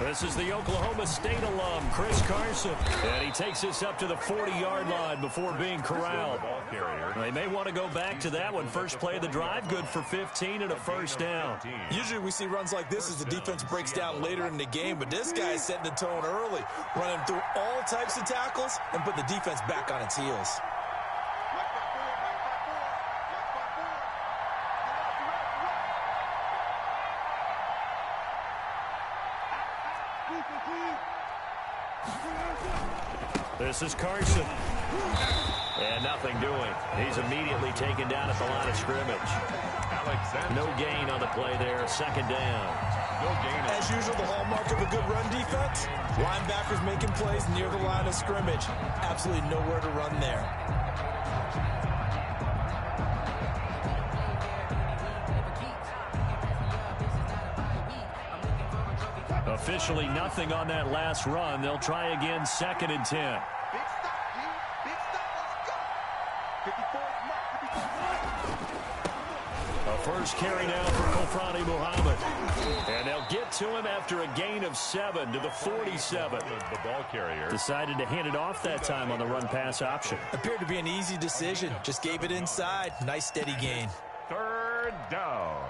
This is the Oklahoma State alum, Chris Carson. And he takes us up to the 40-yard line before being corralled. They may want to go back to that one. First play of the drive, good for 15 and a first down. Usually we see runs like this as the defense breaks down later in the game, but this guy is setting the tone early, running through all types of tackles and put the defense back on its heels. This is Carson. And nothing doing. He's immediately taken down at the line of scrimmage. No gain on the play there. Second down. As usual, the hallmark of a good run defense. Linebackers making plays near the line of scrimmage. Absolutely nowhere to run there. Officially nothing on that last run. They'll try again, 2nd and 10. A first carry now for Kofrani Muhammad. And they'll get to him after a gain of 7 to the 47. The ball carrier decided to hand it off that time on the run-pass option. Appeared to be an easy decision. Just gave it inside. Nice steady gain. 3rd down.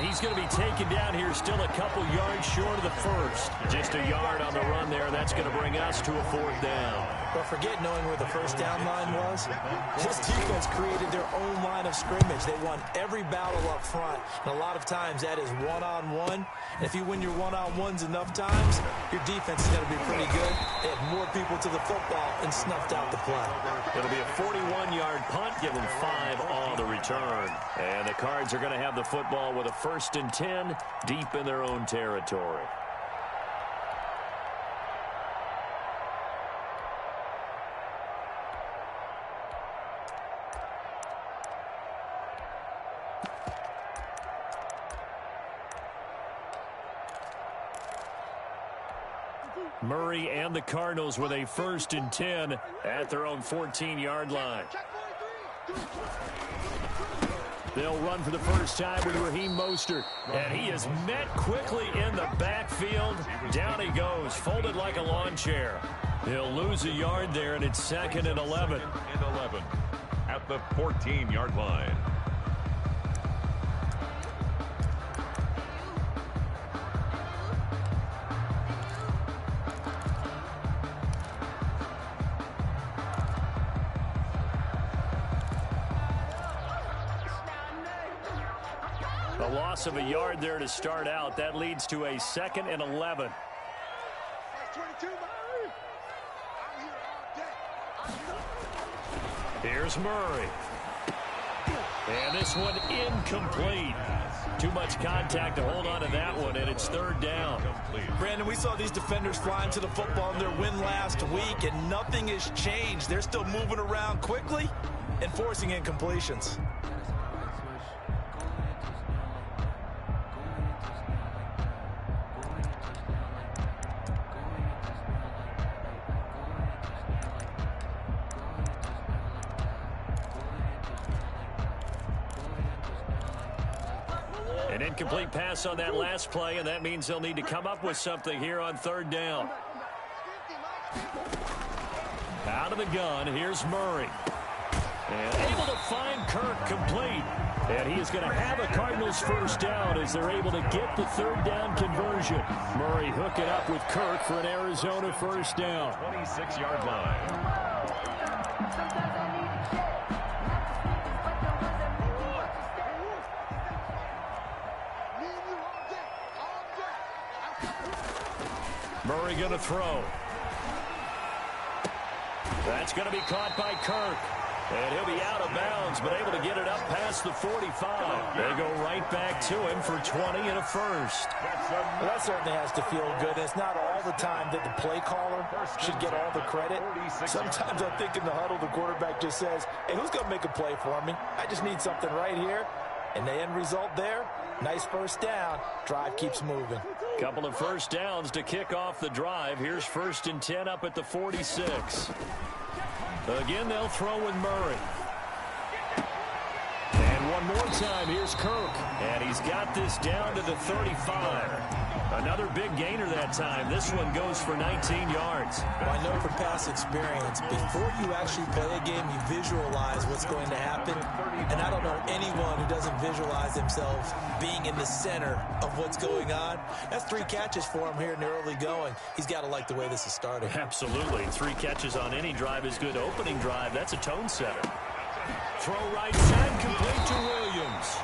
He's going to be taken down here, still a couple yards short of the first. Just a yard on the run there. That's going to bring us to a 4th down. But forget knowing where the first down line was. This defense created their own line of scrimmage. They won every battle up front. And a lot of times that is one-on-one. And if you win your one-on-ones enough times, your defense is going to be pretty good. They had more people to the football and snuffed out the play. It'll be a 41-yard punt, give them 5 on the return. And the Cards are going to have the football with a 1st and 10 deep in their own territory. Murray and the Cardinals with a 1st and 10 at their own 14-yard line. They'll run for the first time with Raheem Mostert. And he is met quickly in the backfield. Down he goes, folded like a lawn chair. He'll lose a yard there, and it's 2nd and 11. At the 14-yard line. A loss of a yard there to start out. That leads to a 2nd and 11. Here's Murray. And this one incomplete. Too much contact to hold on to that one, and it's 3rd down. Brandon, we saw these defenders flying to the football in their win last week, and nothing has changed. They're still moving around quickly and forcing incompletions. An incomplete pass on that last play, and that means they'll need to come up with something here on 3rd down. Out of the gun, here's Murray. And able to find Kirk complete. And he is going to have a Cardinals first down as they're able to get the 3rd down conversion. Murray hooking up with Kirk for an Arizona first down. 26-yard line. Murray going to throw. That's going to be caught by Kirk. And he'll be out of bounds, but able to get it up past the 45. They go right back to him for 20 and a first. Well, that certainly has to feel good. It's not all the time that the play caller should get all the credit. Sometimes I think in the huddle, the quarterback just says, hey, who's going to make a play for me? I just need something right here. And the end result there, nice first down. Drive keeps moving. Couple of first downs to kick off the drive. Here's 1st and 10 up at the 46. Again, they'll throw with Murray. And one more time, here's Kirk. And he's got this down to the 35. Another big gainer that time. This one goes for 19 yards. Well, I know from past experience, before you actually play a game, you visualize what's going to happen. And I don't know anyone who doesn't visualize themselves being in the center of what's going on. That's 3 catches for him here in the early going. He's got to like the way this is starting. Absolutely. 3 catches on any drive is good. Opening drive, that's a tone setter. Throw right side, complete to Williams.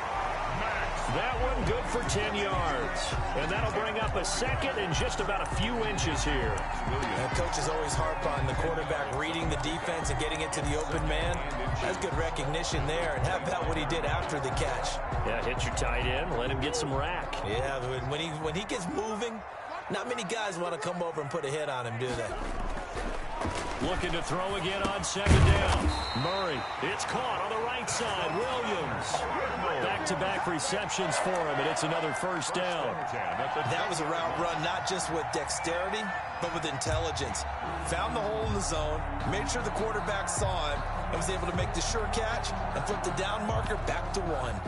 That one good for 10 yards. And that'll bring up a second and just about a few inches here. And coaches always harp on the quarterback reading the defense and getting into the open man. That's good recognition there. And how about what he did after the catch? Yeah, hit your tight end, let him get some rack. Yeah, but when he gets moving, not many guys want to come over and put a hit on him, do they? Looking to throw again on 2nd down. Murray, it's caught on the right side. Williams. Back-to-back receptions for him, and it's another first down. That was a route run not just with dexterity, but with intelligence. Found the hole in the zone, made sure the quarterback saw him, and was able to make the sure catch and flip the down marker back to 1.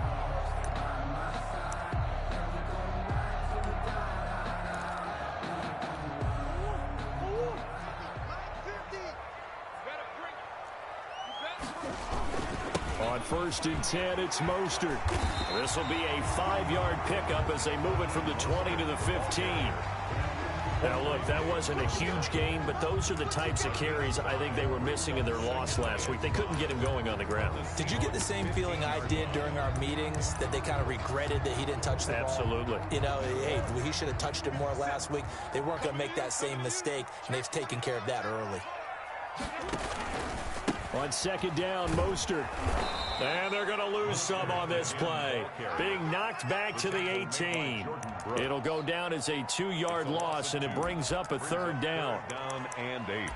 On 1st and 10, it's Mostert. This will be a 5-yard pickup as they move it from the 20 to the 15. Now, look, that wasn't a huge gain, but those are the types of carries I think they were missing in their loss last week. They couldn't get him going on the ground. Did you get the same feeling I did during our meetings, that they kind of regretted that he didn't touch the ball? Absolutely. You know, hey, he should have touched it more last week. They weren't going to make that same mistake, and they've taken care of that early. On 2nd down, Mostert. And they're going to lose some on this play. Being knocked back to the 18. It'll go down as a 2-yard loss, and it brings up a 3rd down. Down and 8.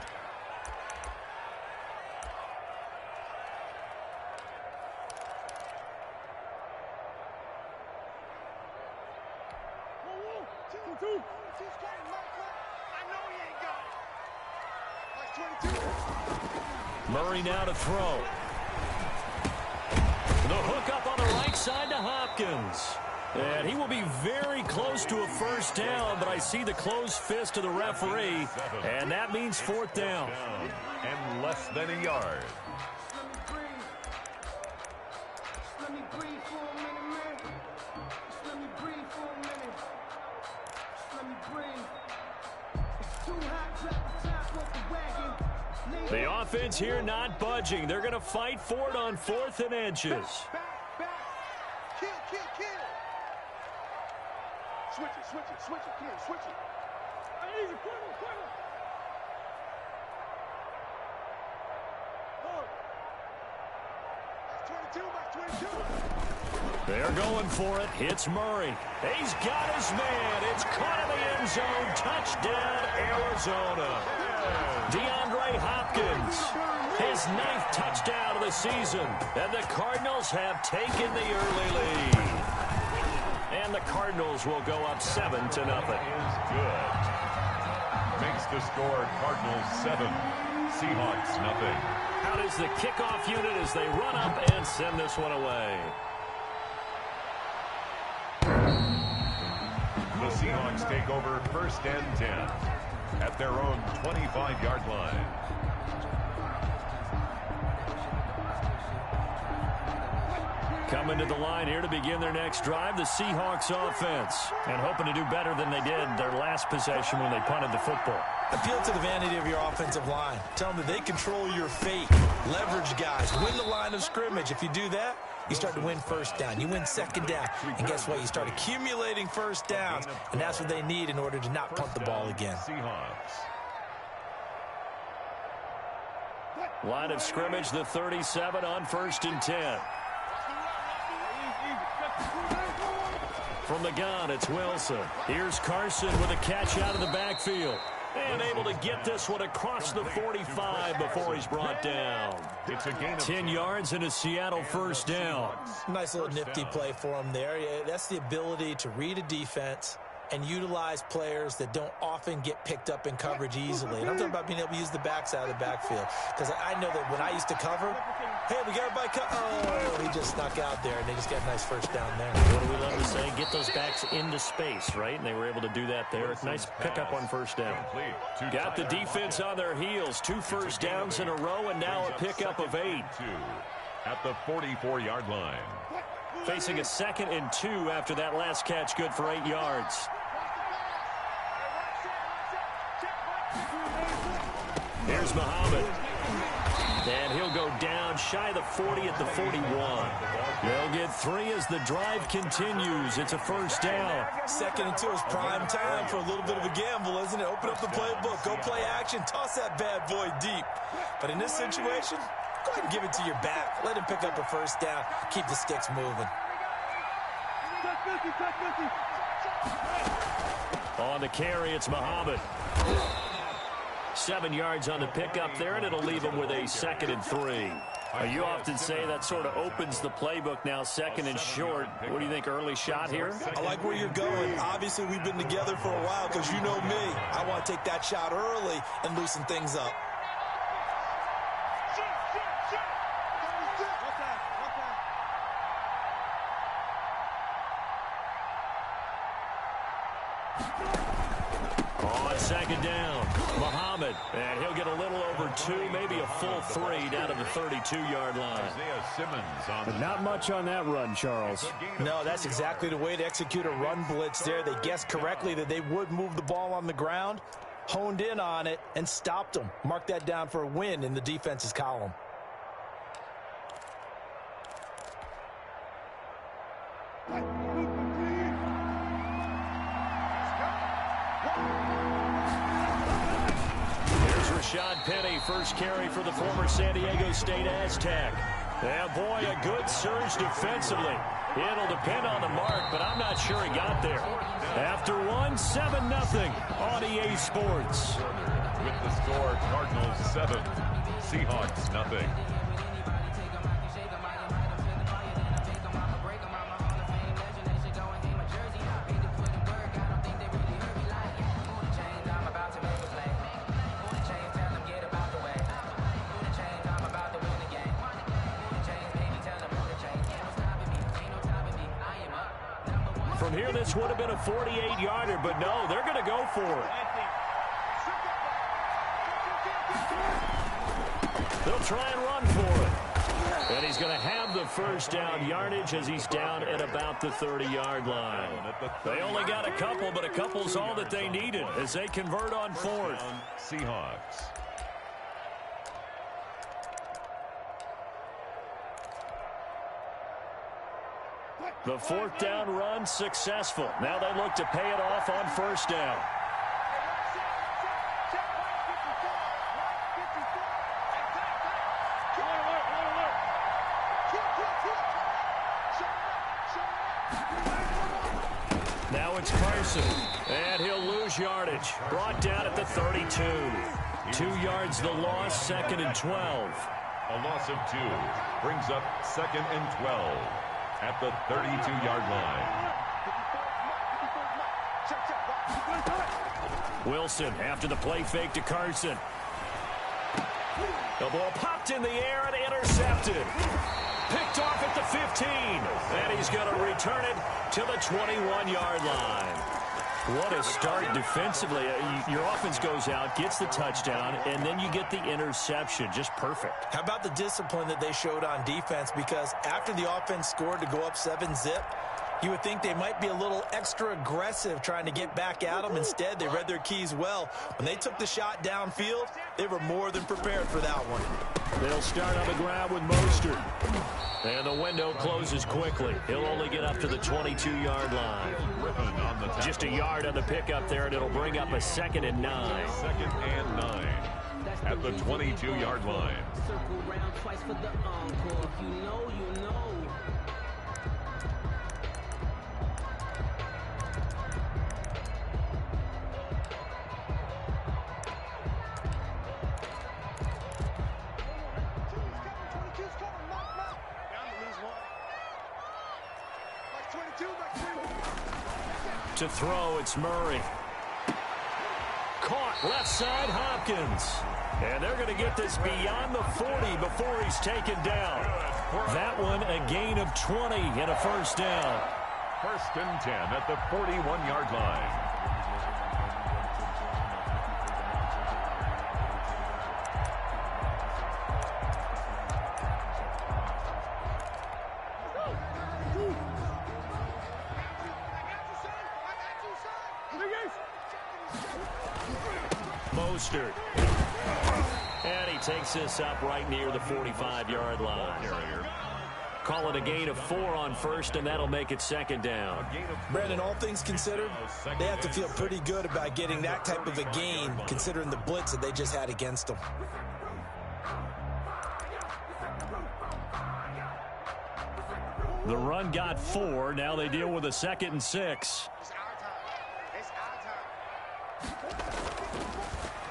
Murray now to throw. The hook up on the right side to Hopkins. And he will be very close to a first down, but I see the closed fist of the referee, and that means 4th down. And less than a yard. The offense here not budging. They're going to fight for it on 4th and inches. Back. Kill. Switch it. Come on, switch it. Easy, quicker. That's 22. They're going for it. It's Murray. He's got his man. It's caught in the end zone. Touchdown, Arizona. DeAndre Hopkins, his 9th touchdown of the season. And the Cardinals have taken the early lead. And the Cardinals will go up 7-0. Is good. Makes the score Cardinals 7, Seahawks nothing. Out is the kickoff unit as they run up and send this one away. The Seahawks take over 1st and 10 at their own 25-yard line. Coming to the line here to begin their next drive, the Seahawks offense. And hoping to do better than they did their last possession when they punted the football. Appeal to the vanity of your offensive line. Tell them that they control your fate. Leverage guys. Win the line of scrimmage. If you do that, you start to win first down. You win 2nd down. And guess what? You start accumulating first downs. And that's what they need in order to not punt the ball again. Seahawks. Line of scrimmage, the 37 on 1st and 10. From the gun, it's Wilson. Here's Carson with a catch out of the backfield. And able to get this one across the 45 before he's brought down. It's a gain of 10 yards and a Seattle first down. Nice little nifty play for him there. Yeah, that's the ability to read a defense and utilize players that don't often get picked up in coverage easily. And I'm talking about being able to use the backside of the backfield. Because I know that when I used to cover, hey, we got everybody oh, he just snuck out there, and they just got a nice first down there. What do we love to say? Get those backs into space, right? And they were able to do that there. Nice pickup on first down. Got the defense on their heels. 2 first downs in a row, and now a pickup of 8. At the 44-yard line. Facing a 2nd and 2 after that last catch, good for 8 yards. Here's Muhammad. And he'll go down shy of the 40 at the 41. They'll get 3 as the drive continues. It's a first down. 2nd and 2 is prime time for a little bit of a gamble, isn't it? Open up the playbook. Go play action. Toss that bad boy deep. But in this situation, go ahead and give it to your back. Let him pick up a first down. Keep the sticks moving. On the carry, it's Muhammad. 7 yards on the pickup there, and it'll leave him with a 2nd and 3. You often say that sort of opens the playbook now, 2nd and short. What do you think, early shot here? I like where you're going. Obviously, we've been together for a while because you know me. I want to take that shot early and loosen things up. On 2nd down, Muhammad, and he'll get a little over 2, maybe a full 3 down to the 32-yard line. But not much on that run, Charles. No, that's exactly the way to execute a run blitz there. They guessed correctly that they would move the ball on the ground, honed in on it, and stopped them. Mark that down for a win in the defense's column. Rashad Penny, first carry for the former San Diego State Aztec. And boy, a good surge defensively. It'll depend on the mark, but I'm not sure he got there. After 7-0 on EA Sports. With the score, Cardinals 7, Seahawks 0. From here, this would have been a 48-yarder, but no, they're going to go for it. They'll try and run for it. And he's going to have the first down yardage as he's down at about the 30-yard line. They only got a couple, but a couple's all that they needed as they convert on 4th. Seahawks. The 4th down run successful. Now they look to pay it off on first down. Now it's Carson, and he'll lose yardage. Brought down at the 32. 2 yards the loss, 2nd and 12. A loss of 2 brings up 2nd and 12. At the 32-yard line. Wilson after the play fake to Carson. The ball popped in the air and intercepted. Picked off at the 15. And he's going to return it to the 21-yard line. What a start defensively. Your offense goes out, gets the touchdown, and then you get the interception. Just perfect. How about the discipline that they showed on defense? Because after the offense scored to go up 7-0, you would think they might be a little extra aggressive trying to get back at them. Instead, they read their keys well. When they took the shot downfield, they were more than prepared for that one. They'll start on the ground with Mostert. And the window closes quickly. He'll only get up to the 22-yard line. Just a yard on the pickup there, and it'll bring up a 2nd and 9. 2nd and 9 at the 22-yard line. Circle round twice for the encore. If you know, you know. To throw, it's Murray. Caught left side, Hopkins. And they're going to get this beyond the 40 before he's taken down. That one a gain of 20 and a first down. 1st and 10 at the 41-yard line. Mostert. And he takes this up right near the 45-yard line. Call it a gain of 4 on first, and that'll make it 2nd down. Brandon, all things considered, they have to feel pretty good about getting that type of a gain, considering the blitz that they just had against them. The run got 4. Now they deal with a 2nd and 6.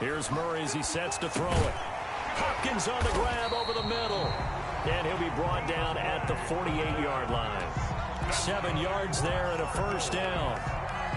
Here's Murray as he sets to throw it. Hopkins on the grab over the middle. And he'll be brought down at the 48-yard line. 7 yards there and a first down.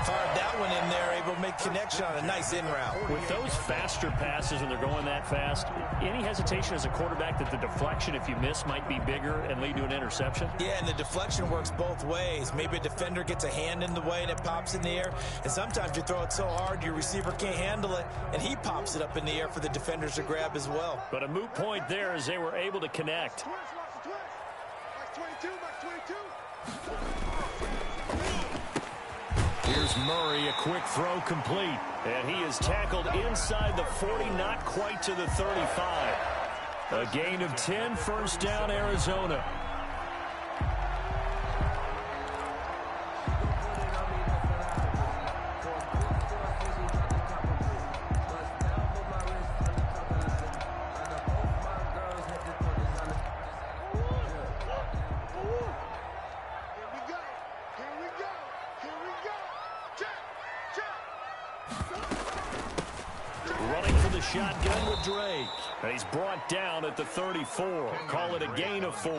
Fired that one in there, able to make connection on a nice in route. With those faster passes when they're going that fast, any hesitation as a quarterback that the deflection, if you miss, might be bigger and lead to an interception? Yeah, and the deflection works both ways. Maybe a defender gets a hand in the way and it pops in the air. And sometimes you throw it so hard your receiver can't handle it, and he pops it up in the air for the defenders to grab as well. But a moot point there as they were able to connect. Here's Murray, a quick throw complete. And he is tackled inside the 40, not quite to the 35. A gain of 10, first down, Arizona. Shotgun with Drake. And he's brought down at the 34. Call it a gain of 4.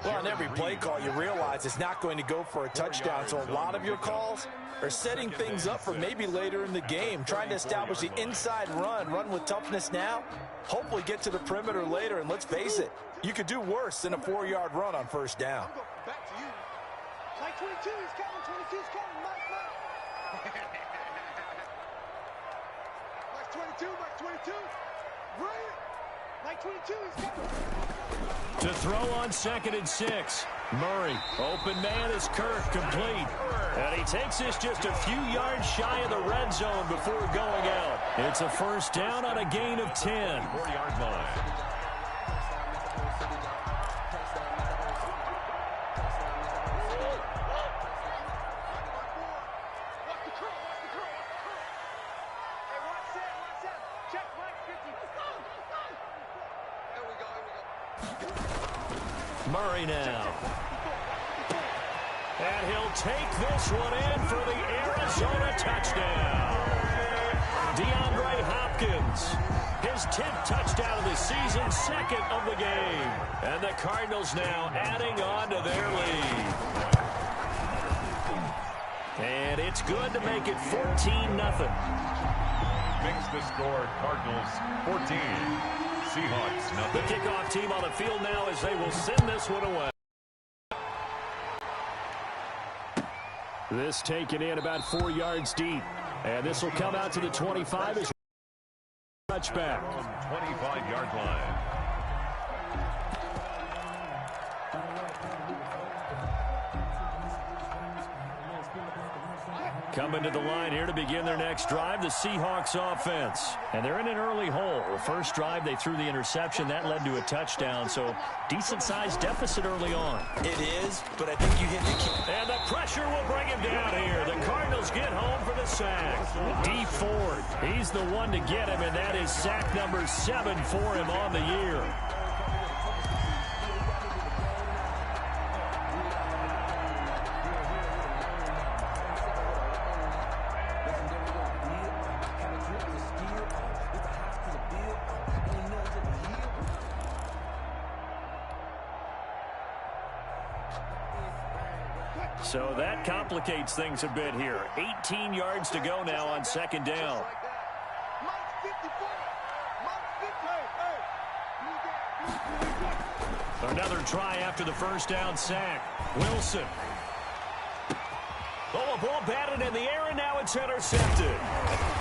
Well, on every play call, you realize it's not going to go for a touchdown. So a lot of your calls are setting things up for maybe later in the game, trying to establish the inside run with toughness now, hopefully get to the perimeter later. And let's face it, you could do worse than a 4-yard run on first down. Back to you. Like 22, he's coming. 22's coming. Mike. 22, Mike 22. Right. Mike 22, he's coming. To throw on 2nd and 6. Murray, open man is Kirk, complete. And he takes this just a few yards shy of the red zone before going out. It's a first down on a gain of 10. 4-yard line. Murray now. And he'll take this one in for the Arizona touchdown. DeAndre Hopkins, his 10th touchdown of the season, 2nd of the game. And the Cardinals now adding on to their lead. And it's good to make it 14-0. Makes the score Cardinals 14. Seahawks nothing. The kickoff team on the field now as they will send this one away. This taken in about 4 yards deep. And this will come out to the 25 as touchback. 25-yard line. Coming to the line here to begin their next drive, the Seahawks offense. And they're in an early hole. The first drive, they threw the interception. That led to a touchdown, so decent-sized deficit early on. It is, but I think you hit the key. And the pressure will bring him down here. The Cardinals get home for the sack. D Ford, he's the one to get him, and that is sack number 7 for him on the year. So that complicates things a bit here. 18 yards to go now on second down. Another try after the first down sack. Wilson. Oh, a ball batted in the air, and now it's intercepted.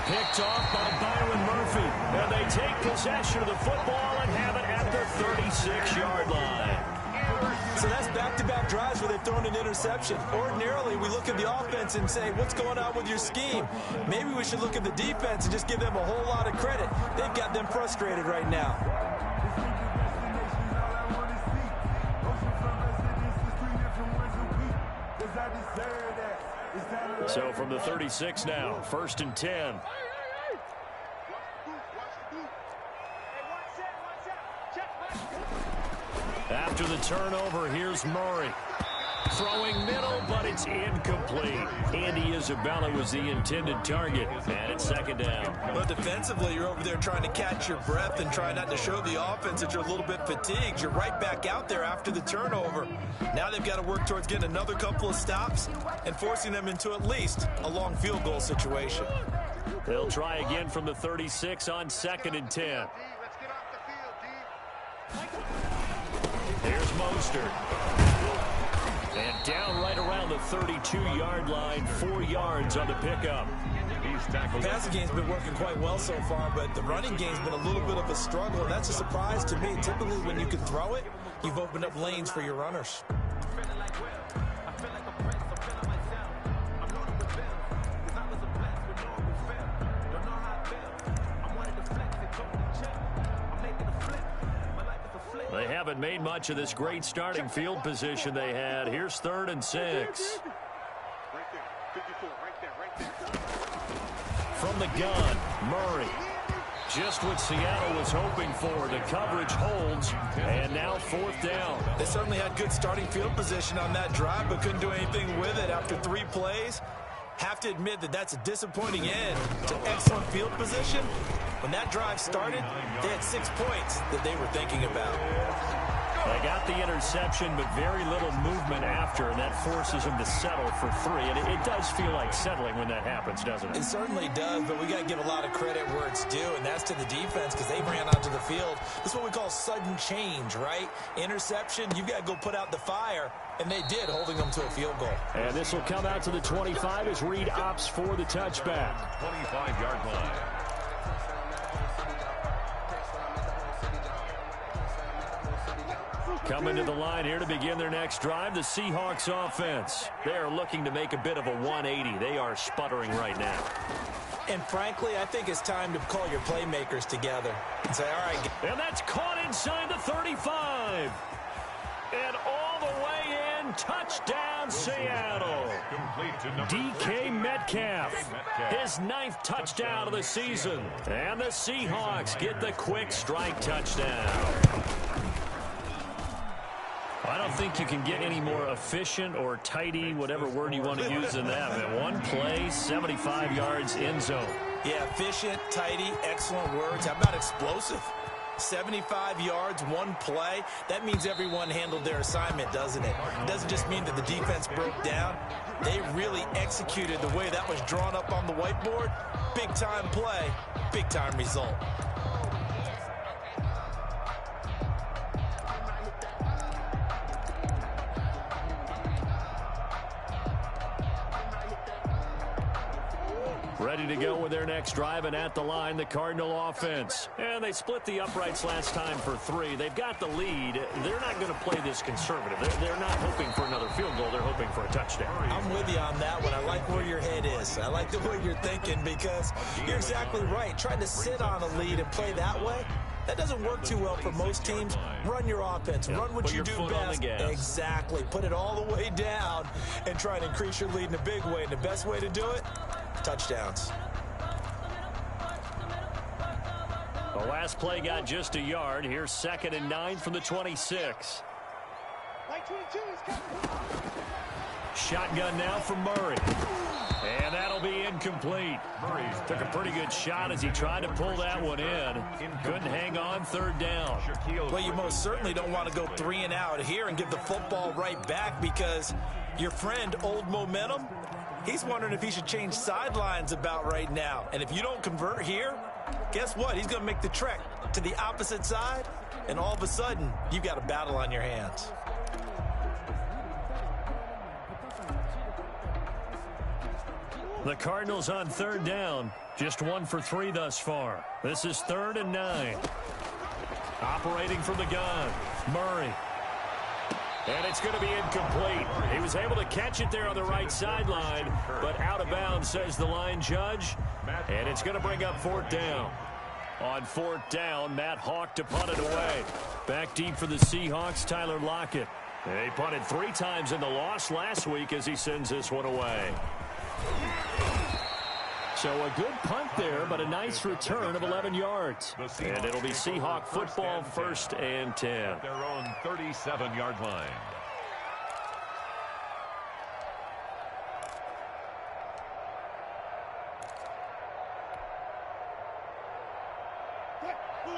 Picked off by Byron Murphy. And they take possession of the football and have it at the 36-yard line. So that's back-to-back drives where they've thrown an interception. Ordinarily, we look at the offense and say, what's going on with your scheme? Maybe we should look at the defense and just give them a whole lot of credit. They've got them frustrated right now. So from the 36 now, 1st and 10. After the turnover, here's Murray. Throwing middle, but it's incomplete. Andy Isabella was the intended target, and it's second down. But defensively, you're over there trying to catch your breath and try not to show the offense that you're a little bit fatigued. You're right back out there after the turnover. Now they've got to work towards getting another couple of stops and forcing them into at least a long field goal situation. They'll try again from the 36 on 2nd and 10. Here's Mostert. And down right around the 32-yard line, 4 yards on the pickup. The passing game's been working quite well so far, but the running game's been a little bit of a struggle, and that's a surprise to me. Typically, when you can throw it, you've opened up lanes for your runners. They haven't made much of this great starting field position they had. Here's 3rd and 6. From the gun, Murray. Just what Seattle was hoping for. The coverage holds, and now 4th down. They certainly had good starting field position on that drive, but couldn't do anything with it after 3 plays. Have to admit that that's a disappointing end to excellent field position. When that drive started, they had 6 points that they were thinking about. They got the interception, but very little movement after, and that forces them to settle for 3. And it does feel like settling when that happens, doesn't it? It certainly does, but we got to give a lot of credit where it's due, and that's to the defense because they ran onto the field. This is what we call sudden change, right? Interception, you've got to go put out the fire, and they did, holding them to a field goal. And this will come out to the 25 as Reed opts for the touchback. 25-yard line. Coming to the line here to begin their next drive, the Seahawks offense. They are looking to make a bit of a 180. They are sputtering right now. And frankly, I think it's time to call your playmakers together and say, all right. And that's caught inside the 35. And all the way in, touchdown Seattle. DK Metcalf, his 9th touchdown of the season. And the Seahawks get the quick strike touchdown. I don't think you can get any more efficient or tidy, whatever word you want to use than that. Man, 1 play, 75 yards, end zone. Yeah, efficient, tidy, excellent words. How about explosive? 75 yards, 1 play. That means everyone handled their assignment, doesn't it? It doesn't just mean that the defense broke down. They really executed the way that was drawn up on the whiteboard. Big-time play, big-time result. Ready to go with their next drive, and at the line, the Cardinal offense. And they split the uprights last time for 3. They've got the lead. They're not going to play this conservative. They're not hoping for another field goal. They're hoping for a touchdown. I'm with you on that one. I like where your head is. I like the way you're thinking because you're exactly right. Trying to sit on a lead and play that way, that doesn't work too well for most teams. Run your offense. Run what you do best. Exactly. Put it all the way down and try to increase your lead in a big way. And the best way to do it, touchdowns. The last play got just a yard. Here's 2nd and 9 from the 26. Shotgun now from Murray. And that'll be incomplete. Murray took a pretty good shot as he tried to pull that one in. Couldn't hang on, third down. Well, you most certainly don't want to go 3 and out here and give the football right back, because your friend, Old Momentum, he's wondering if he should change sidelines about right now. And if you don't convert here, guess what? He's going to make the trek to the opposite side, and all of a sudden, you've got a battle on your hands. The Cardinals on third down. Just 1 for 3 thus far. This is 3rd and 9. Operating from the gun, Murray. And it's going to be incomplete. He was able to catch it there on the right sideline, but out of bounds, says the line judge. And it's going to bring up 4th down. On 4th down, Matt Hawk to punt it away. Back deep for the Seahawks, Tyler Lockett. And he punted 3 times in the loss last week as he sends this one away. So a good punt there, but a nice return of 11 yards. And it'll be Seahawk football, 1st and 10. At their own 37-yard line.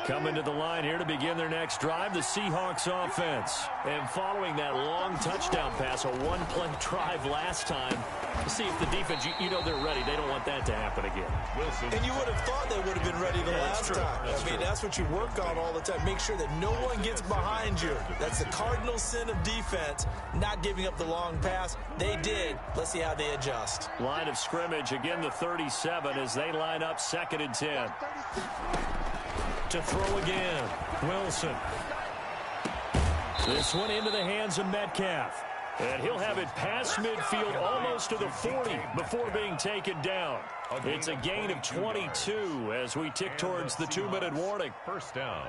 Coming to the line here to begin their next drive, the Seahawks offense. And following that long touchdown pass, a 1-play drive last time, to see if the defense, you know they're ready. They don't want that to happen again. Wilson. And you would have thought they would have been ready the last time. That's what you work on all the time. Make sure that no one gets behind you. That's the cardinal sin of defense, not giving up the long pass. They did. Let's see how they adjust. Line of scrimmage, again the 37 as they line up 2nd and 10. To throw again, Wilson. This one into the hands of Metcalf. And he'll have it past midfield almost to the 40 before being taken down. It's a gain of 22 as we tick towards the 2-minute warning. 1st down.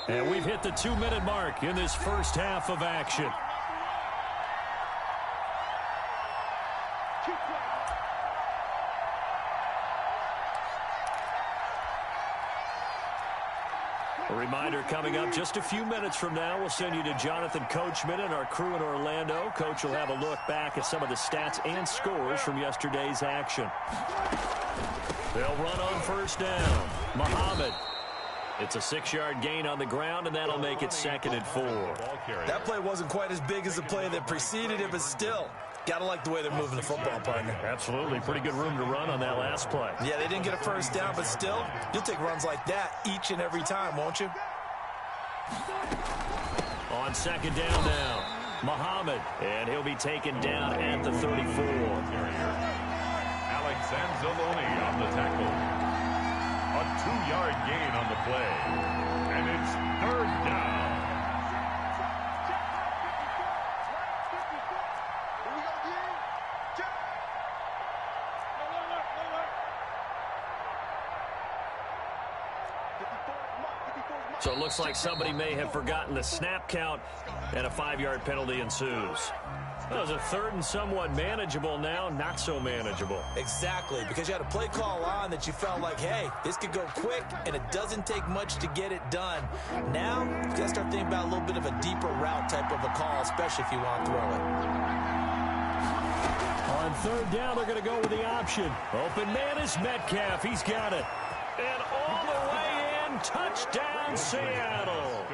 And we've hit the 2-minute mark in this first half of action. A reminder coming up just a few minutes from now, we'll send you to Jonathan Coachman and our crew in Orlando. Coach will have a look back at some of the stats and scores from yesterday's action. They'll run on 1st down. Muhammad. It's a 6-yard gain on the ground, and that'll make it 2nd and 4. That play wasn't quite as big as the play that preceded it, but still, gotta like the way they're moving the football, partner. Absolutely. Pretty good room to run on that last play. Yeah, they didn't get a 1st down, but still, you'll take runs like that each and every time, won't you? On 2nd down now, Muhammad, and he'll be taken down at the 34. Alex Anzalone on the tackle. A 2-yard gain on the play. And it's 3rd down. So it looks like somebody may have forgotten the snap count, and a 5-yard penalty ensues. That was a 3rd and somewhat manageable now, not so manageable. Exactly, because you had a play call on that you felt like, hey, this could go quick, and it doesn't take much to get it done. Now, you got to start thinking about a little bit of a deeper route type of a call, especially if you want to throw it. On 3rd down, they're going to go with the option. Open man is Metcalf. He's got it. And all the way in, touchdown Seattle.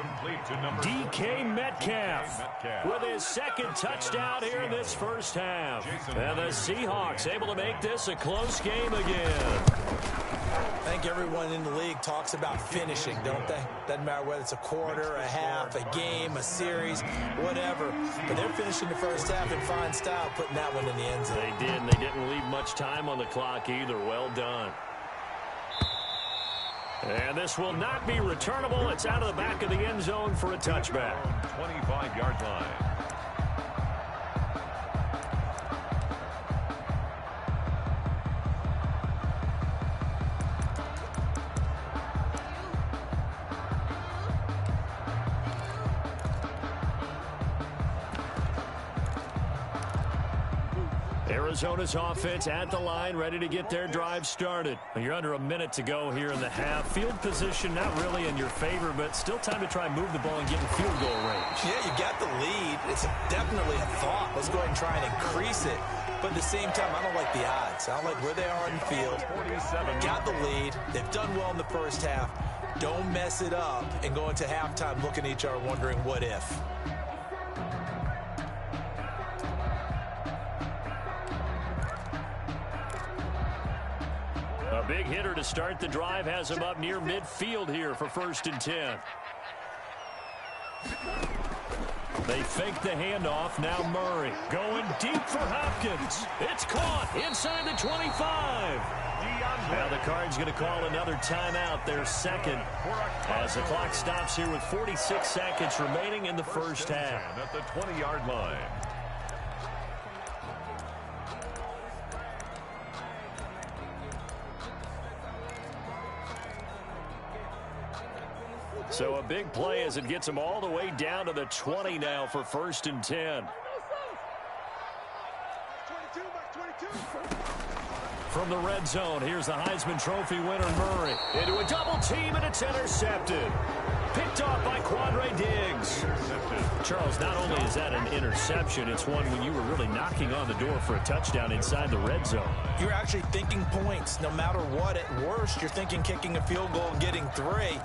DK Metcalf with his 2nd touchdown here in this first half. And the Seahawks able to make this a close game again. I think everyone in the league talks about finishing, don't they? Doesn't matter whether it's a quarter, a half, a game, a series, whatever. But they're finishing the first half in fine style, putting that one in the end zone. They did, and they didn't leave much time on the clock either. Well done. And this will not be returnable. It's out of the back of the end zone for a touchback. 25-yard line. Arizona's offense at the line, ready to get their drive started. You're under a minute to go here in the half. Field position not really in your favor, but still time to try and move the ball and get in field goal range. Yeah, you got the lead. It's definitely a thought. Let's go ahead and try and increase it. But at the same time, I don't like the odds. I don't like where they are in the field. Got the lead. They've done well in the first half. Don't mess it up and go into halftime looking at each other wondering what if. A big hitter to start the drive has him up near midfield here for 1st and 10. They fake the handoff. Now Murray going deep for Hopkins. It's caught inside the 25. Now the Cards going to call another timeout, their second, as the clock stops here with 46 seconds remaining in the first half. At the 20-yard line. So a big play as it gets them all the way down to the 20 now for 1st and 10. From the red zone, here's the Heisman Trophy winner Murray. Into a double team, and it's intercepted. Picked off by Quandre Diggs. Charles, not only is that an interception, it's one when you were really knocking on the door for a touchdown inside the red zone. You're actually thinking points no matter what. At worst, you're thinking kicking a field goal and getting 3.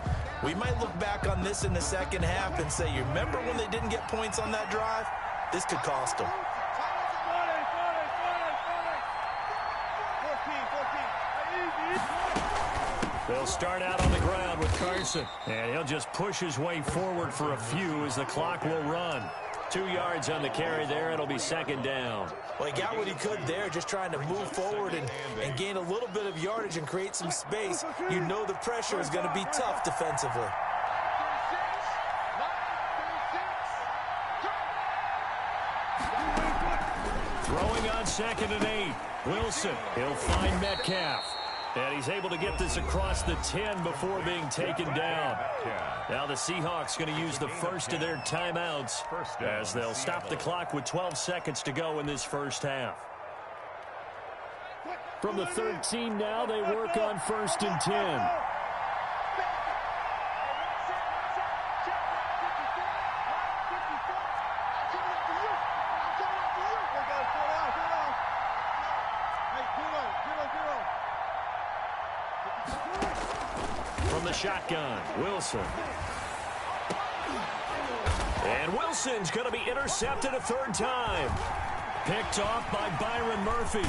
We might look back on this in the second half and say, you remember when they didn't get points on that drive? This could cost them. They'll start out on the ground with Carson. And he'll just push his way forward for a few as the clock will run. 2 yards on the carry there. It'll be 2nd down. Well, he got what he could there, just trying to move forward and gain a little bit of yardage and create some space. You know the pressure is going to be tough defensively. Throwing on 2nd and 8. Wilson, he'll find Metcalf. And he's able to get this across the 10 before being taken down. Now the Seahawks going to use the first of their timeouts as they'll stop the clock with 12 seconds to go in this first half. From the 13 now, they work on 1st and 10. From the shotgun, Wilson. And Wilson's going to be intercepted a 3rd time. Picked off by Byron Murphy.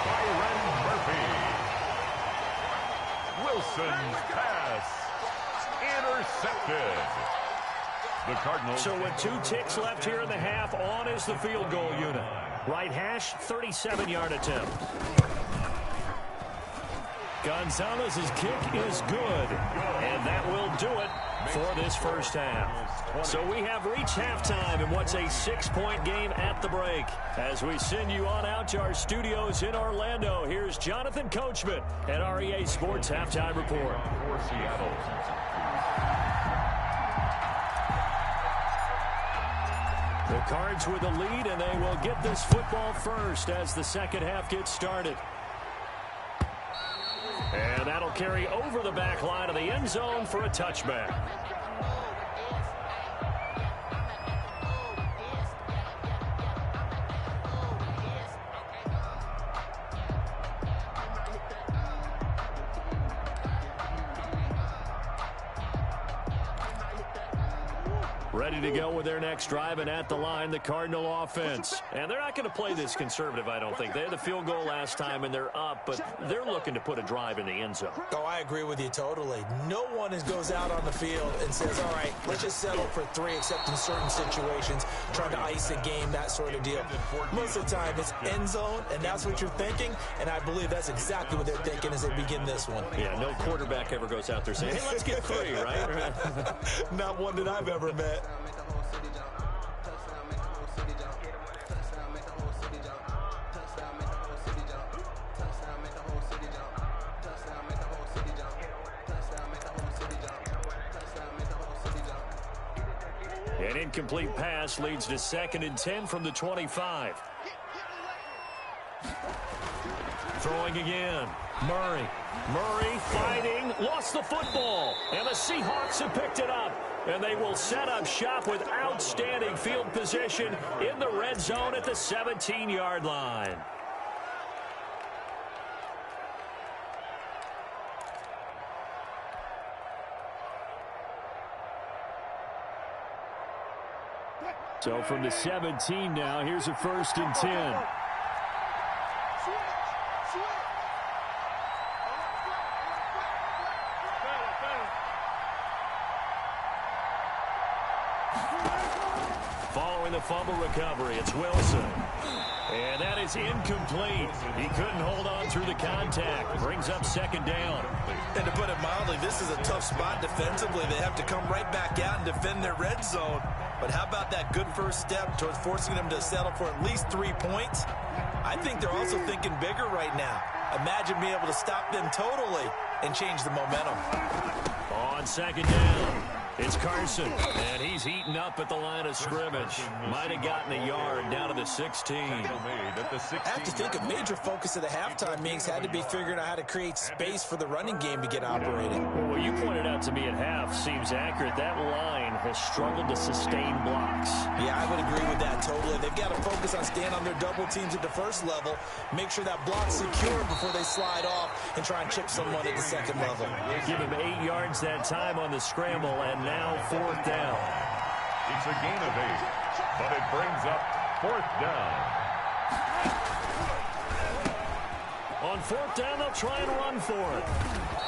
Byron Murphy. Wilson's pass intercepted. The Cardinals. So with 2 ticks left here in the half, on is the field goal unit. Right hash, 37-yard attempt. Gonzalez's kick is good, and that will do it for this first half. So we have reached halftime in what's a 6-point game at the break. As we send you on out to our studios in Orlando, here's Jonathan Coachman at REA Sports Halftime Report. For Seattle. The Cards with the lead, and they will get this football first as the second half gets started. And that'll carry over the back line of the end zone for a touchback. Ready to go with their next drive, and at the line, the Cardinal offense. And they're not going to play this conservative, I don't think. They had the field goal last time, and they're up, but they're looking to put a drive in the end zone. Oh, I agree with you totally. No one goes out on the field and says, all right, let's just settle for 3, except in certain situations, trying to ice a game, that sort of deal. Most of the time, it's end zone, and that's what you're thinking, and I believe that's exactly what they're thinking as they begin this one. Yeah, no quarterback ever goes out there saying, hey, let's get 3, right? Not one that I've ever met. An incomplete pass leads to 2nd and 10 from the 25. Throwing again. Murray fighting, lost the football, and the Seahawks have picked it up. And they will set up shop with outstanding field position in the red zone at the 17-yard line. So from the 17 now, here's a 1st and 10. Following the fumble recovery, it's Wilson. And that is incomplete. He couldn't hold on through the contact. Brings up 2nd down. And to put it mildly, this is a tough spot defensively. They have to come right back out and defend their red zone. But how about that good first step towards forcing them to settle for at least 3 points? I think they're also thinking bigger right now. Imagine being able to stop them totally and change the momentum. On 2nd down, it's Carson, and he's heating up at the line of scrimmage. Might have gotten a yard down to the 16. I have to think a major focus of the halftime meetings had to be figuring out how to create space for the running game to get operating. Well, what you pointed out to me at half seems accurate. That line has struggled to sustain blocks. Yeah, I would agree with that totally. They've got to focus on staying on their double teams at the first level, make sure that block's secure before they slide off and try and chip someone at the second level. Give him 8 yards that time on the scramble, and now 4th down. It's a gain of 8, but it brings up 4th down. On 4th down, they'll try and run for it.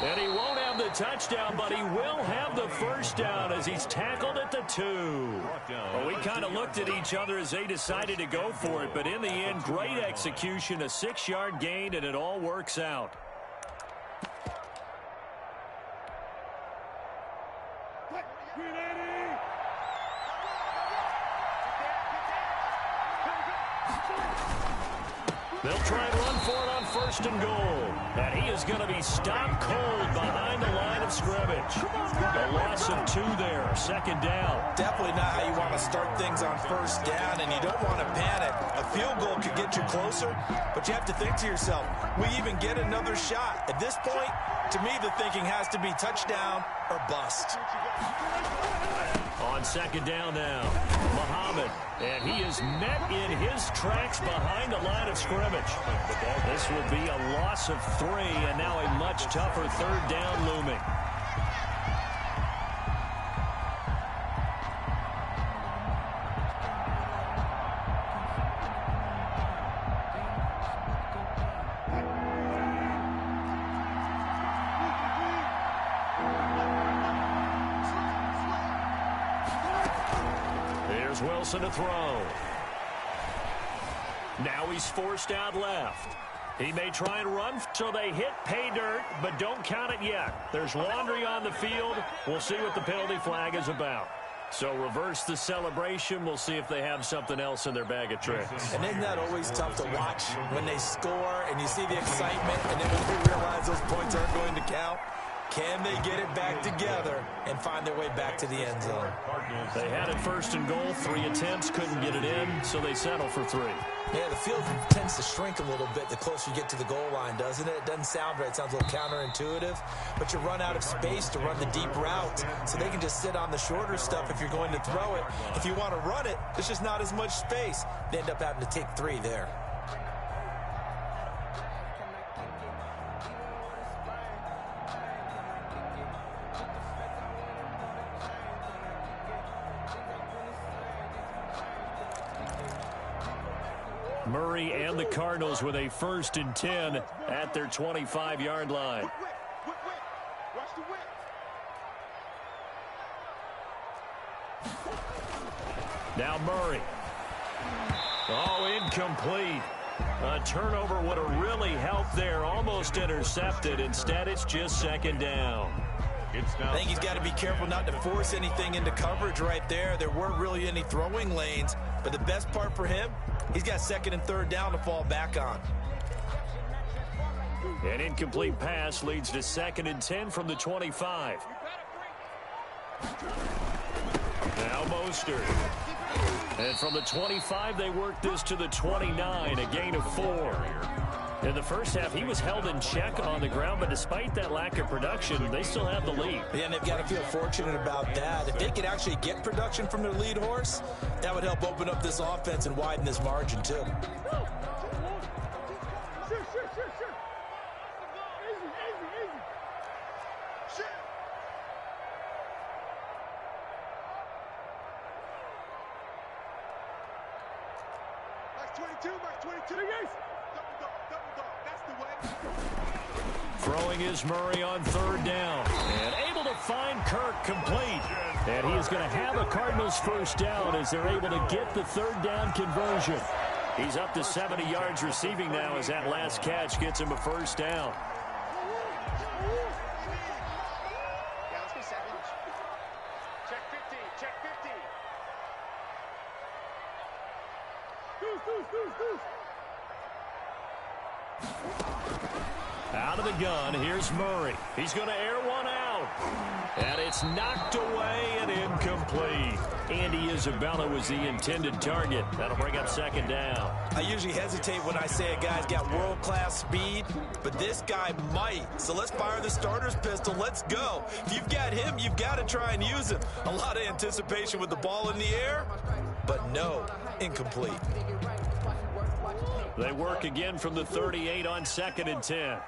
And he won't have the touchdown, but he will have the 1st down as he's tackled at the 2. Well, we kind of looked at each other as they decided to go for it, but in the end, great execution, a 6-yard gain, and it all works out. They'll try and run for it on 1st and goal. And he is going to be stopped cold behind the line of scrimmage. A loss of 2 there, 2nd down. Definitely not how you want to start things on 1st down, and you don't want to panic. A field goal could get you closer, but you have to think to yourself, we even get another shot. At this point, to me, the thinking has to be touchdown or bust. On 2nd down now, Muhammad, and he is met in his tracks behind the line of scrimmage. This will be a loss of 3, and now a much tougher 3rd down looming. Wilson to throw. Now he's forced out left. He may try and run, so they hit pay dirt, but don't count it yet. There's laundry on the field. We'll see what the penalty flag is about. So reverse the celebration. We'll see if they have something else in their bag of tricks. And isn't that always tough to watch when they score and you see the excitement and then when you realize those points aren't going to count? Can they get it back together and find their way back to the end zone? They had it 1st and goal, 3 attempts, couldn't get it in, so they settle for 3. Yeah, the field tends to shrink a little bit the closer you get to the goal line, doesn't it? It doesn't sound right. It sounds a little counterintuitive, but you run out of space to run the deep route, so they can just sit on the shorter stuff if you're going to throw it. If you want to run it, there's just not as much space. They end up having to take 3 there. Murray and the Cardinals with a 1st and 10 at their 25-yard line. Watch the whip. Now Murray. Oh, incomplete. A turnover would have really helped there. Almost intercepted. Instead, it's just 2nd down. I think he's got to be careful not to force anything into coverage right there. There weren't really any throwing lanes, but the best part for him, he's got 2nd and 3rd down to fall back on. An incomplete pass leads to 2nd and 10 from the 25. Now Mostert. And from the 25, they work this to the 29, a gain of 4. In the first half, he was held in check on the ground, but despite that lack of production, they still have the lead. Yeah, and they've got to feel fortunate about that. If they could actually get production from their lead horse, that would help open up this offense and widen this margin, too. Throwing is Murray on third down. And able to find Kirk complete. And he is going to have a Cardinals first down as they're able to get the third down conversion. He's up to 70 yards receiving now as that last catch gets him a first down. Out of the gun, here's Murray. He's going to air one out. And it's knocked away and incomplete. Andy Isabella was the intended target. That'll bring up second down. I usually hesitate when I say a guy's got world-class speed, but this guy might. So let's fire the starter's pistol. Let's go. If you've got him, you've got to try and use him. A lot of anticipation with the ball in the air, but no, incomplete. They work again from the 38 on 2nd and 10.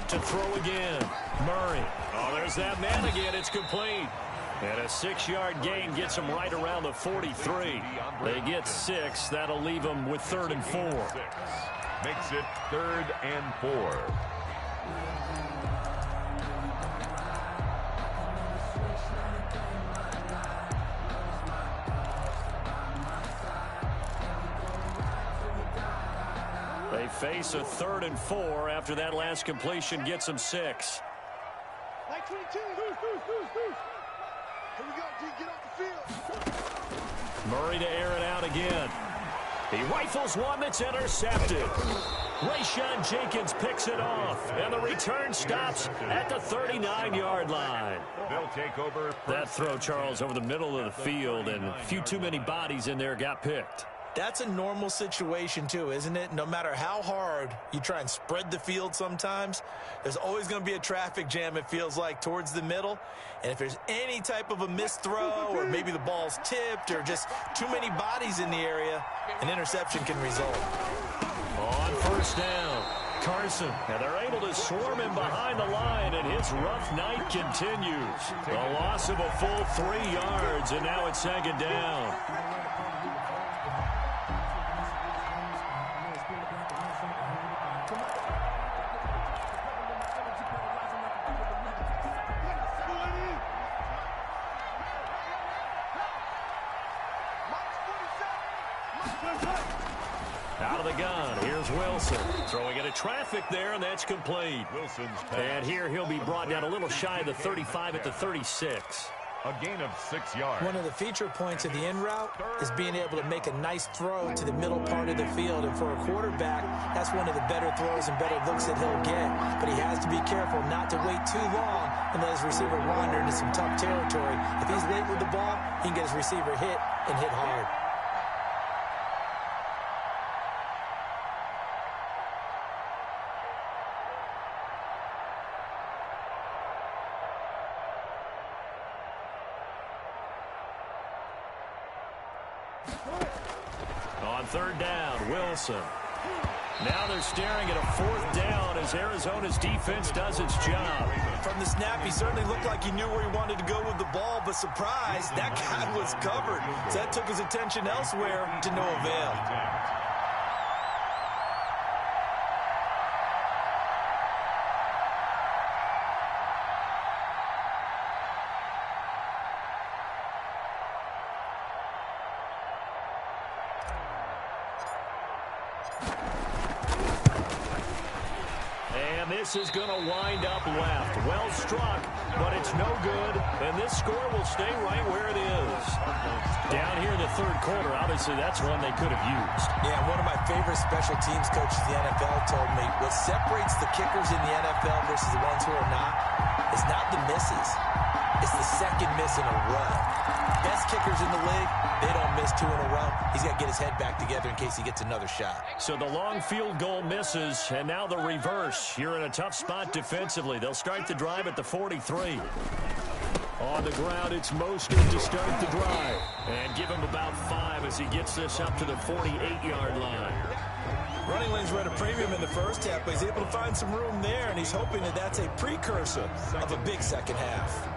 To throw again. Murray. Oh, there's that man again. It's complete. And a 6-yard gain gets them right around the 43. They get 6. That'll leave them with 3rd and 4. Makes it 3rd and 4. They face a 3rd and 4 after that last completion gets them 6. Like 22. Here we go, D. Get off the field. Murray to air it out again. He rifles one that's intercepted. Rayshon Jenkins picks it off, and the return stops at the 39-yard line. They'll take over. That throw, Charles, over the middle of the field, and a few too many bodies in there got picked. That's a normal situation, too, isn't it? No matter how hard you try and spread the field sometimes, there's always going to be a traffic jam, it feels like, towards the middle. And if there's any type of a missed throw or maybe the ball's tipped or just too many bodies in the area, an interception can result. On first down, Carson. And they're able to swarm him behind the line, and his rough night continues. A loss of a full 3 yards, and now it's 2nd down. Out of the gun, here's Wilson. Throwing into traffic there, and that's complete. Wilson's pass. And here he'll be brought down a little shy of the 35 at the 36. A gain of 6 yards. One of the feature points of the in route is being able to make a nice throw to the middle part of the field. And for a quarterback, that's one of the better throws and better looks that he'll get. But he has to be careful not to wait too long and let his receiver wander into some tough territory. If he's late with the ball, he can get his receiver hit and hit hard. On 3rd down, Wilson. Now they're staring at a 4th down as Arizona's defense does its job. From the snap, he certainly looked like he knew where he wanted to go with the ball, but surprise, that guy was covered. So that took his attention elsewhere to no avail. This is going to wind up left. Well struck, but it's no good. And this score will stay right where it is. Down here in the 3rd quarter, obviously that's one they could have used. Yeah, one of my favorite special teams coaches in the NFL told me what separates the kickers in the NFL versus the ones who are not It's not the misses. It's the second miss in a row. Best kickers in the league, they don't miss 2 in a row. He's got to get his head back together in case he gets another shot. So the long field goal misses, and now the reverse. You're in a tough spot defensively. They'll start the drive at the 43. On the ground, it's Mostert to start the drive. And give him about 5 as he gets this up to the 48-yard line. Running lanes were at a premium in the first half, but he's able to find some room there, and he's hoping that that's a precursor of a big second half.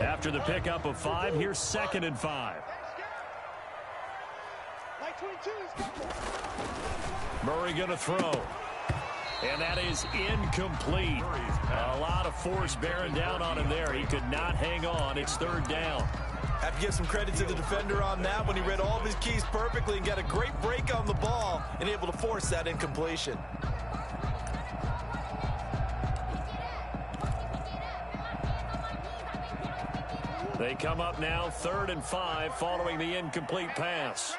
After the pickup of 5, here's 2nd and 5. Murray going to throw. And that is incomplete. A lot of force bearing down on him there. He could not hang on. It's 3rd down. Have to give some credit to the defender on that when he read all of his keys perfectly and got a great break on the ball and able to force that incompletion. They come up now 3rd and 5 following the incomplete pass.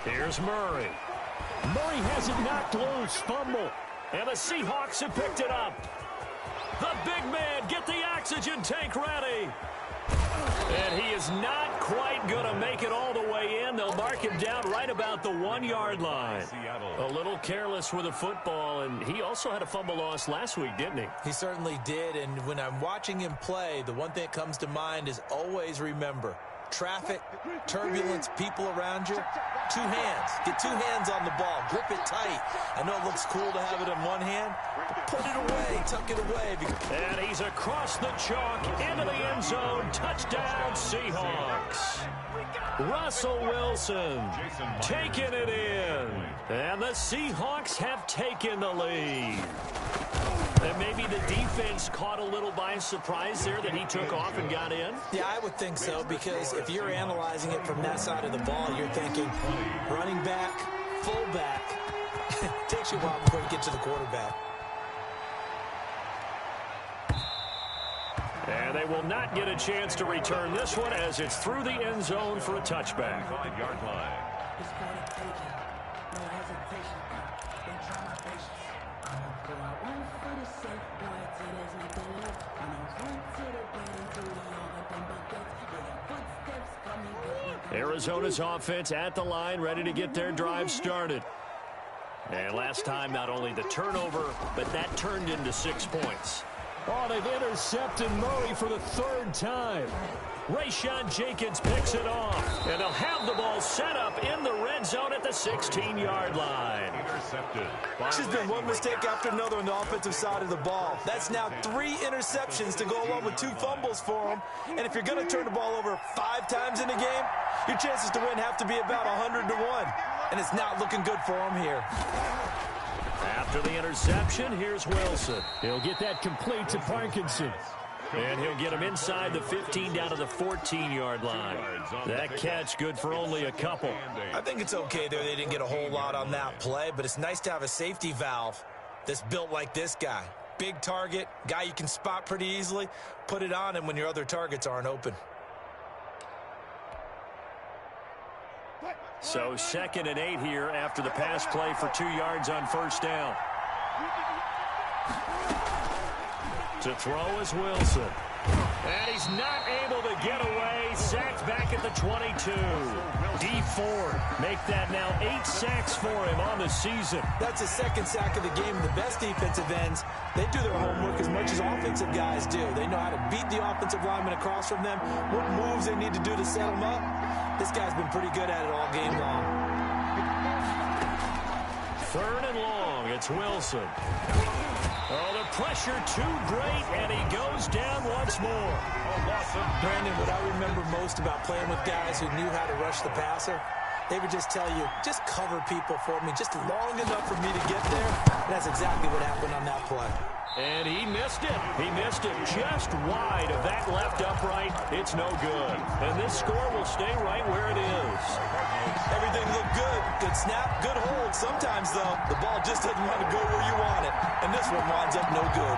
Here's Murray. Murray has it knocked loose. Fumble. And the Seahawks have picked it up. The big man, get the oxygen tank ready. And he is not quite going to make it all the way in. They'll mark him down right about the 1-yard line. A little careless with the football, and he also had a fumble loss last week, didn't he? He certainly did, and when I'm watching him play, the one thing that comes to mind is always remember, traffic, turbulence, people around you, 2 hands. Get 2 hands on the ball. Grip it tight. I know it looks cool to have it in one hand, but put it away. Tuck it away. And he's across the chalk into the end zone. Touchdown, Seahawks. Russell Wilson taking it in. And the Seahawks have taken the lead. And maybe the defense caught a little by surprise there that he took off and got in? Yeah, I would think so, because if you're analyzing it from that side of the ball, you're thinking running back, fullback. Takes you a while before you get to the quarterback. And they will not get a chance to return this one as it's through the end zone for a touchback. 5-yard line. Arizona's offense at the line, ready to get their drive started. And last time, not only the turnover, but that turned into 6 points. Oh, they've intercepted Murray for the 3rd time. Rayshawn Jenkins picks it off. And they'll have the ball set up in the red zone at the 16-yard line. Intercepted. There's been one mistake after another on the offensive side of the ball. That's now 3 interceptions to go along with 2 fumbles for him. And if you're going to turn the ball over 5 times in a game, your chances to win have to be about 100 to 1. And it's not looking good for him here. After the interception, here's Wilson. He'll get that complete to Parkinson. And he'll get him inside the 15 down to the 14-yard line. That catch good for only a couple. I think it's okay there. They didn't get a whole lot on that play, but it's nice to have a safety valve that's built like this guy. Big target, guy you can spot pretty easily. Put it on him when your other targets aren't open. So 2nd and 8 here after the pass play for 2 yards on 1st down. To throw is Wilson. And he's not able to get away. Sacked back at the 22. D Ford make that now 8 sacks for him on the season. That's his 2nd sack of the game. The best defensive ends, they do their homework as much as offensive guys do. They know how to beat the offensive lineman across from them, what moves they need to do to set them up. This guy's been pretty good at it all game long. 3rd and long. It's Wilson. Oh, the pressure too great, and he goes down once more. Brandon, what I remember most about playing with guys who knew how to rush the passer, they would just tell you, just cover people for me, just long enough for me to get there. And that's exactly what happened on that play. And he missed it. He missed it just wide of that left upright. It's no good. And this score will stay right where it is. Everything looked good. Good snap, good hold. Sometimes, though, the ball just doesn't want to go where you want it. And this one winds up no good.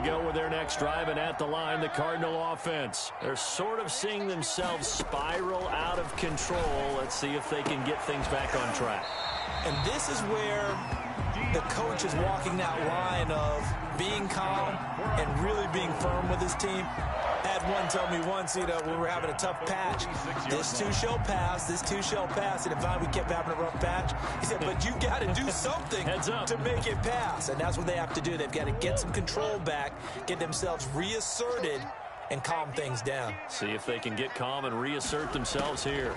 go with their next drive, and at the line, the Cardinal offense. They're sort of seeing themselves spiral out of control. Let's see if they can get things back on track. And this is where the coach is walking that line of being calm and really being firm with his team. I had one tell me once, when we were having a tough patch, this too shall pass, this too shall pass. And if we kept having a rough patch, he said, but you got to do something to make it pass. And that's what they have to do. They've got to get some control back, get themselves reasserted, and calm things down. See if they can get calm and reassert themselves here.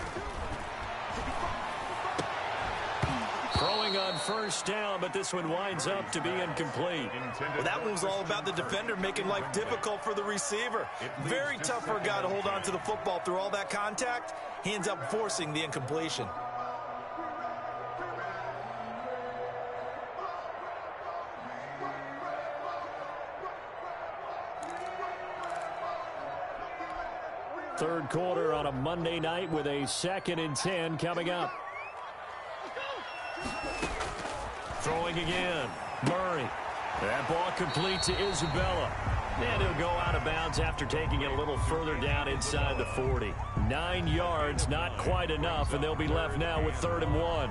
Throwing on first down, but this one winds up to be incomplete. Well, that one's all about the defender making life difficult for the receiver. Very tough for a guy to hold on to the football through all that contact. He ends up forcing the incompletion. Third quarter on a Monday night with a 2nd and 10 coming up. Throwing again. Murray. That ball complete to Isabella. And he'll go out of bounds after taking it a little further down inside the 40. 9 yards, not quite enough, and they'll be left now with 3rd and 1.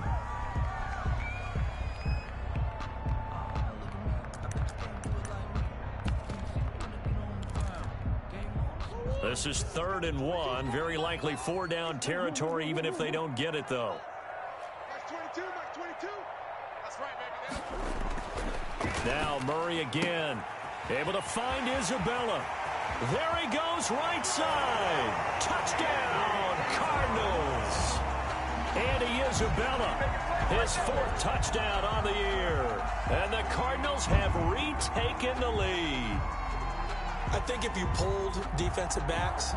This is 3rd and 1. Very likely 4-down territory, even if they don't get it, though. Now Murray again. Able to find Isabella. There he goes, right side. Touchdown, Cardinals. Andy Isabella, his 4th touchdown on the year. And the Cardinals have retaken the lead. I think if you polled defensive backs,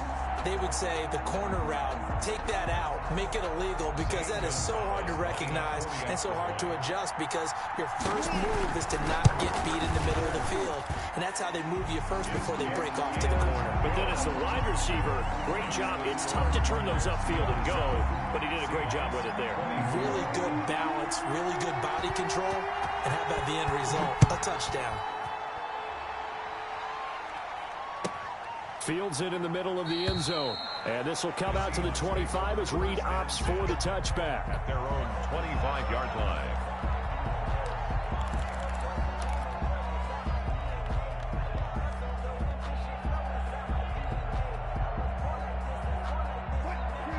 they would say the corner route, take that out, make it illegal, because that is so hard to recognize and so hard to adjust, because your first move is to not get beat in the middle of the field. And that's how they move you first before they break off to the corner. But then as the wide receiver, great job. It's tough to turn those upfield and go, but he did a great job with it there. Really good balance, really good body control, and how about the end result? A touchdown. Fields it in the middle of the end zone. And this will come out to the 25 as Reed opts for the touchback. At their own 25-yard line.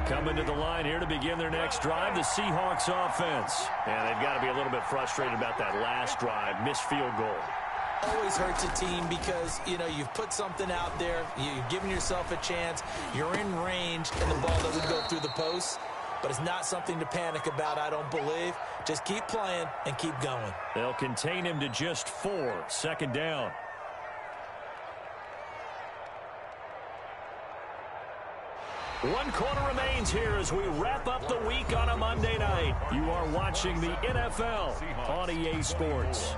Coming to the line here to begin their next drive, the Seahawks offense. And they've got to be a little bit frustrated about that last drive, missed field goal. Always hurts a team because, you've put something out there, you've given yourself a chance, you're in range, and the ball doesn't go through the posts. But it's not something to panic about, I don't believe. Just keep playing and keep going. They'll contain him to just 4, 2nd down. One quarter remains here as we wrap up the week on a Monday night. You are watching the NFL on EA Sports.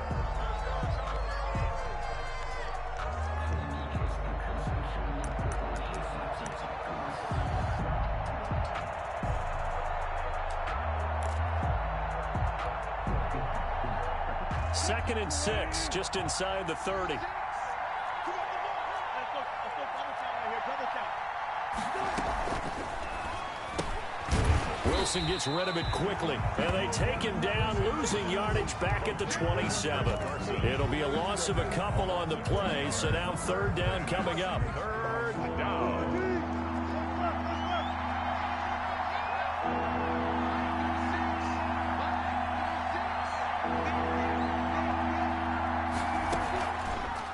Second and 6, just inside the 30. Wilson gets rid of it quickly, and they take him down, losing yardage back at the 27. It'll be a loss of a couple on the play, so now 3rd down coming up. 3rd down.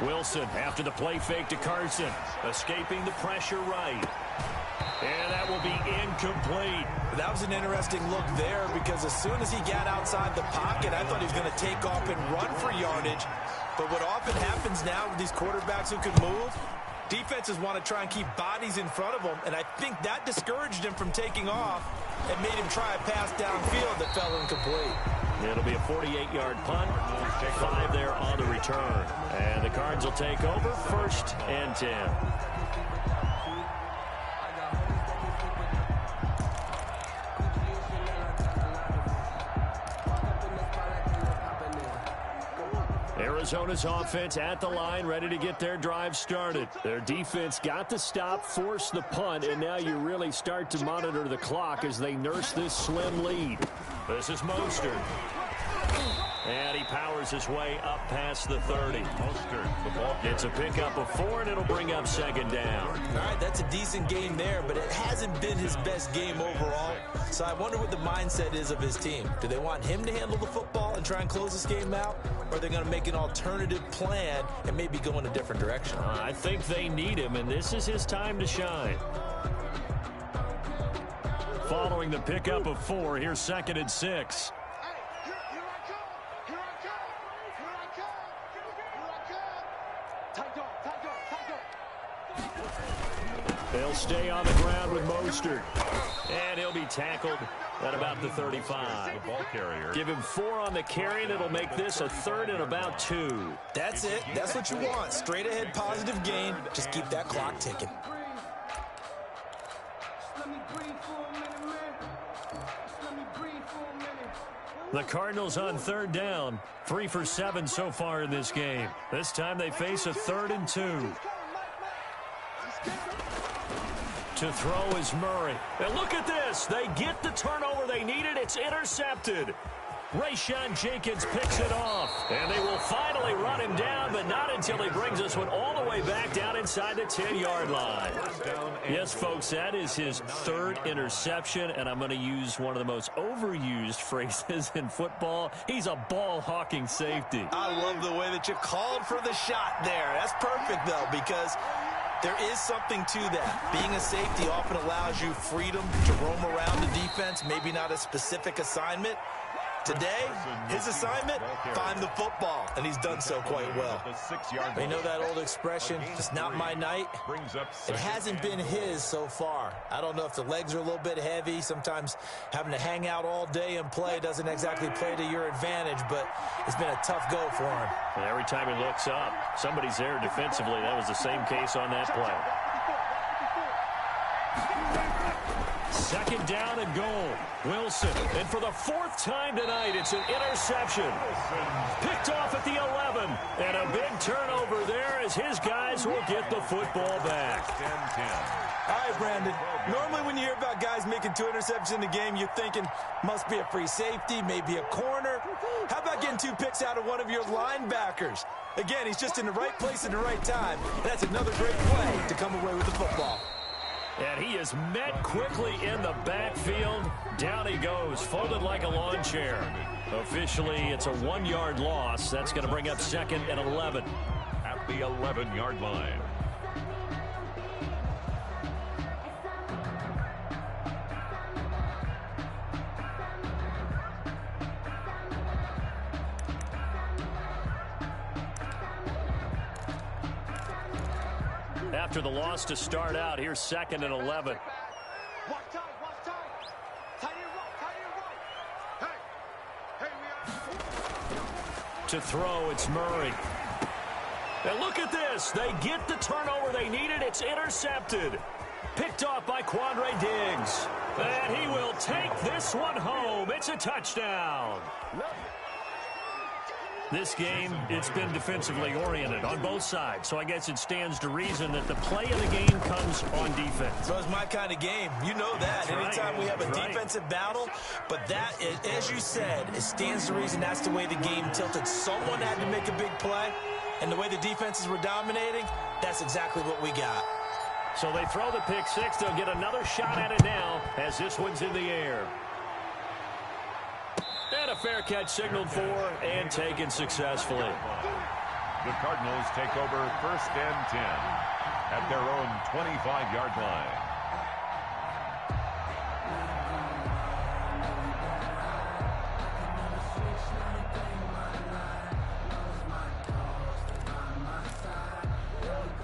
Wilson after the play fake to Carson, escaping the pressure right. And that will be incomplete. That was an interesting look there, because as soon as he got outside the pocket, I thought he was going to take off and run for yardage. But what often happens now with these quarterbacks who can move, defenses want to try and keep bodies in front of them, and I think that discouraged him from taking off and made him try a pass downfield that fell incomplete. It'll be a 48-yard punt, 5 there on the return. And the Cards will take over, 1st and 10. Arizona's offense at the line, ready to get their drive started. Their defense got the stop, forced the punt, and now you really start to monitor the clock as they nurse this slim lead. This is Mostert. And he powers his way up past the 30. Mostert, the ball It's a pickup of 4, and it'll bring up second down. All right, that's a decent game there, but it hasn't been his best game overall. So I wonder what the mindset is of his team. Do they want him to handle the football and try and close this game out? Or are they going to make an alternative plan and maybe go in a different direction? I think they need him, and this is his time to shine. Following the pickup of 4, here's 2nd and 6. They'll stay on the ground with Mostert. And he'll be tackled at about the 35. The ball carrier. Give him 4 on the carry, and it'll make this a 3rd and about 2. That's it. That's what you want. Straight ahead positive gain. Just keep that clock ticking. The Cardinals on 3rd down. 3 for 7 so far in this game. This time they face a 3rd and 2. To throw is Murray. And look at this. They get the turnover they needed. It's intercepted. Rayshawn Jenkins picks it off. And they will finally run him down, but not until he brings this one all the way back down inside the 10-yard line. Yes, folks, that is his 3rd interception, and I'm going to use one of the most overused phrases in football. He's a ball-hawking safety. I love the way that you called for the shot there. That's perfect, though, because there is something to that. Being a safety often allows you freedom to roam around the defense, maybe not a specific assignment. Today, his assignment, find the football, and he's done so quite well. You know that old expression, it's not my night? It hasn't been his so far. I don't know if the legs are a little bit heavy. Sometimes having to hang out all day and play doesn't exactly play to your advantage, but it's been a tough go for him. And every time he looks up, somebody's there defensively. That was the same case on that play. 2nd down and goal. Wilson. And for the 4th time tonight, it's an interception. Picked off at the 11. And a big turnover there as his guys will get the football back. 10-10. All right, Brandon. Normally when you hear about guys making 2 interceptions in the game, you're thinking must be a free safety, maybe a corner. How about getting 2 picks out of one of your linebackers? Again, he's just in the right place at the right time. And that's another great play to come away with the football. And he is met quickly in the backfield. Down he goes, folded like a lawn chair. Officially, it's a 1-yard loss. That's going to bring up 2nd and 11. At the 11-yard line. After the loss to start out, here's 2nd and 11. To throw, it's Murray. And look at this. They get the turnover they needed. It's intercepted. Picked off by Quandre Diggs. And he will take this one home. It's a touchdown. This game, it's been defensively oriented on both sides, so I guess it stands to reason that the play of the game comes on defense. So it's my kind of game. You know that. That's anytime right. we have a That's defensive battle, but that, as you said, it stands to reason that's the way the game tilted. Someone had to make a big play, and the way the defenses were dominating, that's exactly what we got. So they throw the pick 6. They'll get another shot at it now as this one's in the air. And a fair catch signaled for and taken successfully. The Cardinals take over 1st and 10 at their own 25-yard line.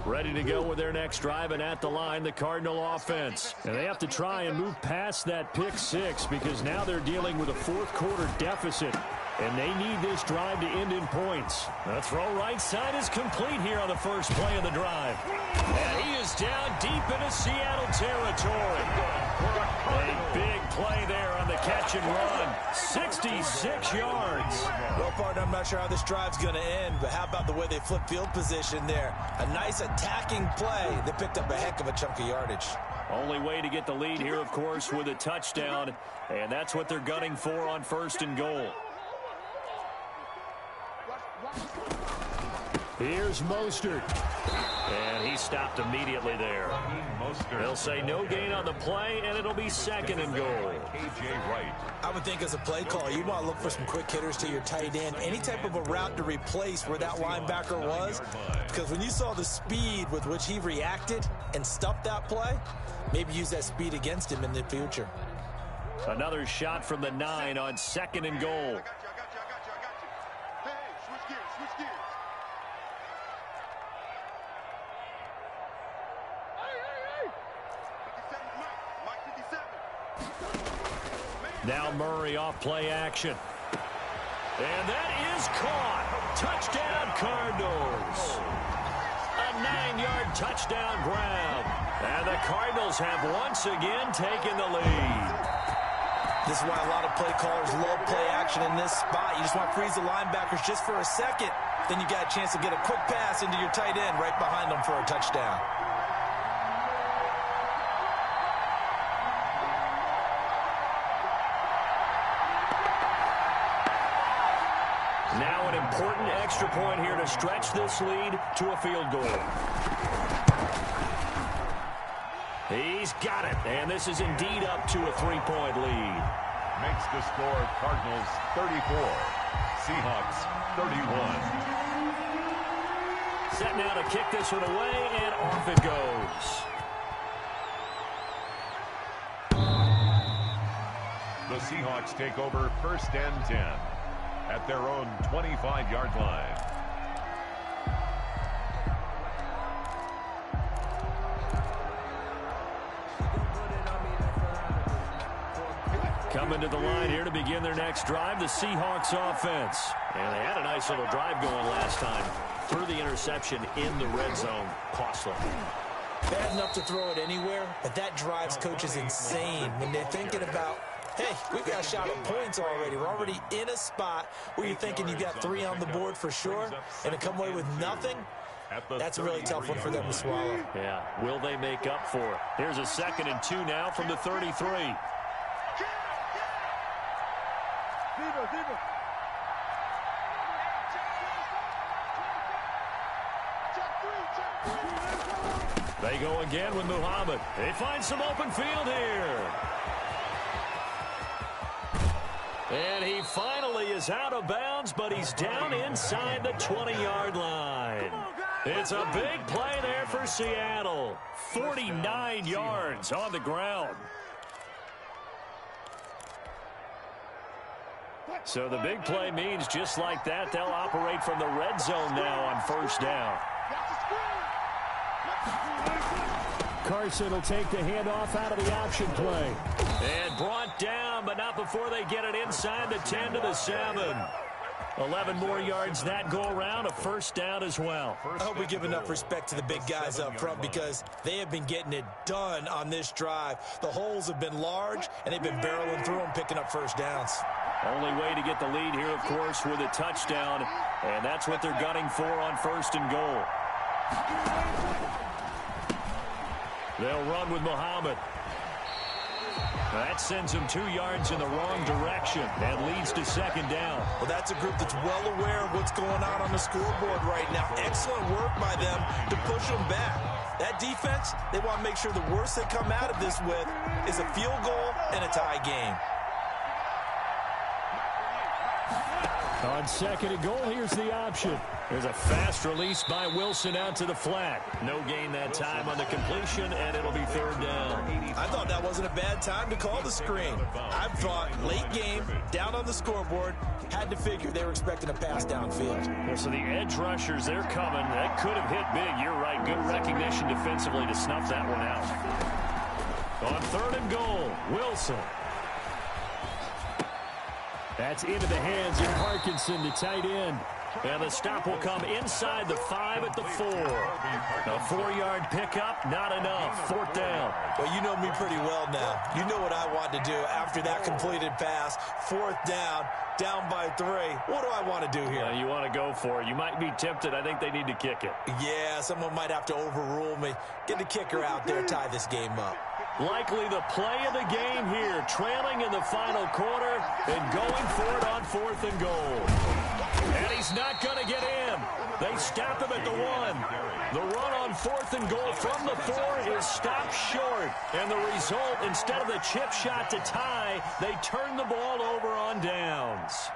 Ready to go with their next drive, and at the line, the Cardinal offense. And they have to try and move past that pick 6 because now they're dealing with a 4th quarter deficit. And they need this drive to end in points. The throw right side is complete here on the first play of the drive. And he is down deep into Seattle territory. A big play there on the catch catch and run. 66 yards. Well, partner, I'm not sure how this drive's going to end, but how about the way they flip field position there? A nice attacking play. They picked up a heck of a chunk of yardage. Only way to get the lead here, of course, with a touchdown, and that's what they're gunning for on 1st and goal. Here's Mostert. And he stopped immediately there. They'll say no gain on the play, and it'll be 2nd and goal. I would think as a play caller, you want to look for some quick hitters to your tight end. Any type of a route to replace where that linebacker was. Because when you saw the speed with which he reacted and stuffed that play, maybe use that speed against him in the future. Another shot from the 9 on 2nd and goal. Now Murray off play action. And that is caught. Touchdown, Cardinals. A 9-yard touchdown grab. And the Cardinals have once again taken the lead. This is why a lot of play callers love play action in this spot. You just want to freeze the linebackers just for a second. Then you got a chance to get a quick pass into your tight end right behind them for a touchdown. Now an important extra point here to stretch this lead to a field goal. He's got it, and this is indeed up to a 3-point lead. Makes the score Cardinals 34, Seahawks 31. Set now to kick this one away, and off it goes. The Seahawks take over 1st and 10 at their own 25-yard line. Coming to the line here to begin their next drive, the Seahawks offense. And they had a nice little drive going last time. Threw the interception in the red zone. Costly. Bad enough to throw it anywhere, but that drives coaches insane when they're thinking about, hey, we've got a shot at points already. We're already in a spot where you're thinking you got 3 on the board for sure, and to come away with nothing, that's a really tough one for them to swallow. Yeah, will they make up for it? Here's a 2nd and 2 now from the 33. They go again with Muhammad. They find some open field here. And he finally is out of bounds, but he's down inside the 20-yard line. It's a big play there for Seattle. 49 yards on the ground. So the big play means just like that, they'll operate from the red zone now on 1st down. Carson will take the handoff out of the option play. And brought down, but not before they get it inside the 10 to the 7. 11 more yards that go around, a 1st down as well. I hope we give enough respect to the big guys up front because they have been getting it done on this drive. The holes have been large, and they've been barreling through them, picking up 1st downs. Only way to get the lead here, of course, with a touchdown, and that's what they're gunning for on 1st and goal. They'll run with Muhammad. That sends him 2 yards in the wrong direction and leads to 2nd down. Well, that's a group that's well aware of what's going on the scoreboard right now. Excellent work by them to push them back. That defense, they want to make sure the worst they come out of this with is a field goal and a tie game. On 2nd and goal, here's the option. There's a fast release by Wilson out to the flat. No gain that time on the completion, and it'll be 3rd down. I thought that wasn't a bad time to call the screen. I thought late game, down on the scoreboard, had to figure they were expecting a pass downfield. Well, so the edge rushers, they're coming. That could have hit big. You're right. Good recognition defensively to snuff that one out. On 3rd and goal, Wilson. That's into the hands of Parkinson, the tight end. And the stop will come inside the 5 at the 4. A 4-yard pickup, not enough. 4th down. Well, you know me pretty well now. You know what I want to do after that completed pass. 4th down, down by 3. What do I want to do here? You want to go for it. You might be tempted. I think they need to kick it. Yeah, someone might have to overrule me. Get the kicker out there, tie this game up. Likely the play of the game here, trailing in the final quarter and going for it on 4th and goal. And he's not going to get in. They stop him at the 1. The run on 4th and goal from the 4 is stopped short. And the result, instead of the chip shot to tie, they turn the ball over on downs.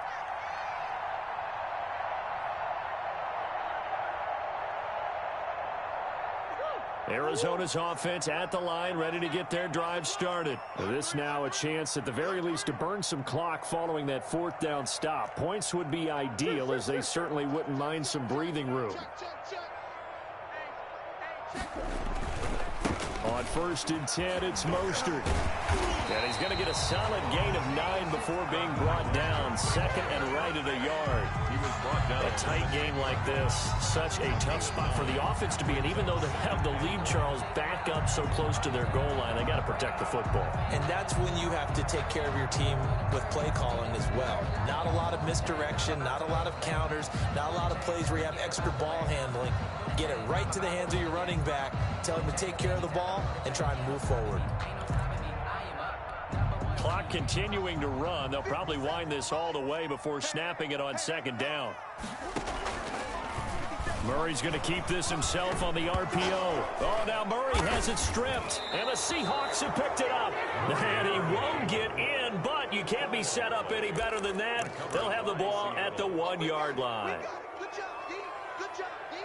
Arizona's offense at the line, ready to get their drive started. This now a chance at the very least to burn some clock following that 4th down stop. Points would be ideal, as they certainly wouldn't mind some breathing room. On 1st and 10, it's Mostert. And he's going to get a solid gain of 9 before being brought down. 2nd and right at a yard. He was brought down. A tight game like this, such a tough spot for the offense to be in. Even though they have the lead, Charles, back up so close to their goal line, they got to protect the football. And that's when you have to take care of your team with play calling as well. Not a lot of misdirection, not a lot of counters, not a lot of plays where you have extra ball handling. Get it right to the hands of your running back, tell him to take care of the ball, and try and move forward. Clock continuing to run. They'll probably wind this all the way before snapping it on 2nd down. Murray's going to keep this himself on the RPO. Oh, now Murray has it stripped, and the Seahawks have picked it up. And he won't get in, but you can't be set up any better than that. They'll have the ball at the 1-yard line. Good job, D. Good job, D.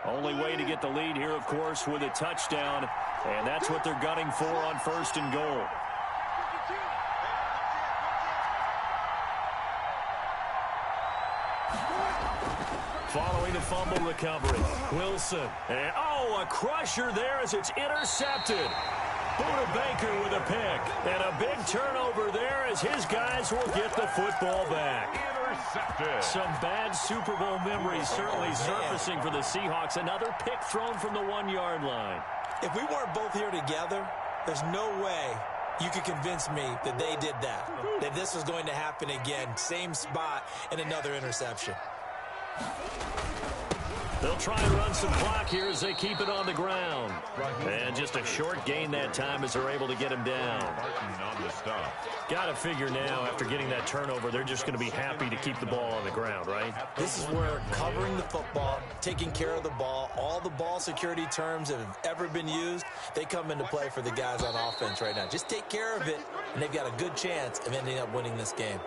Only way to get the lead here, of course, with a touchdown. And that's what they're gunning for on 1st and goal. Following the fumble recovery, Wilson. And, a crusher there as it's intercepted. Buda Baker with a pick. And a big turnover there as his guys will get the football back. Intercepted. Some bad Super Bowl memories certainly surfacing for the Seahawks. Another pick thrown from the 1-yard line. If we weren't both here together, there's no way you could convince me that they did that this was going to happen again. Same spot and another interception. They'll try and run some clock here as they keep it on the ground. And just a short gain that time as they're able to get him down. On the stop. Got to figure now, after getting that turnover, they're just going to be happy to keep the ball on the ground, right? This is where covering the football, taking care of the ball, all the ball security terms that have ever been used, they come into play for the guys on offense right now. Just take care of it, and they've got a good chance of ending up winning this game.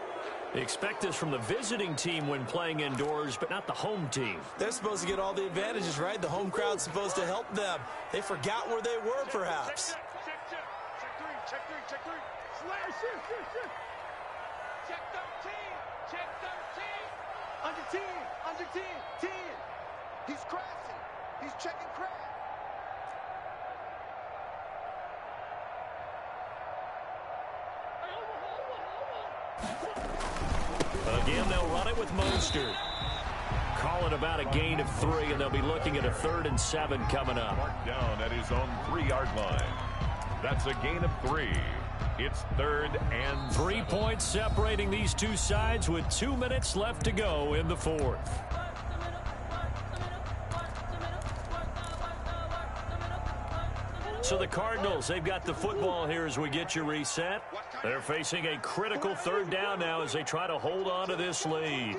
They expect this from the visiting team when playing indoors, but not the home team. They're supposed to get all the advantages, right? The home crowd's supposed to help them. They forgot where they were, perhaps. Check three. Slash. Check 13. Under 10. He's crashing. He's checking crash. Again, they'll run it with Mostert. Call it about a gain of 3, and they'll be looking at a 3rd and 7 coming up. Marked down at his own 3-yard line. That's a gain of 3. It's 3rd and 3 points separating these two sides with 2 minutes left to go in the 4th. So the Cardinals, they've got the football here as we get you reset. They're facing a critical 3rd down now as they try to hold on to this lead.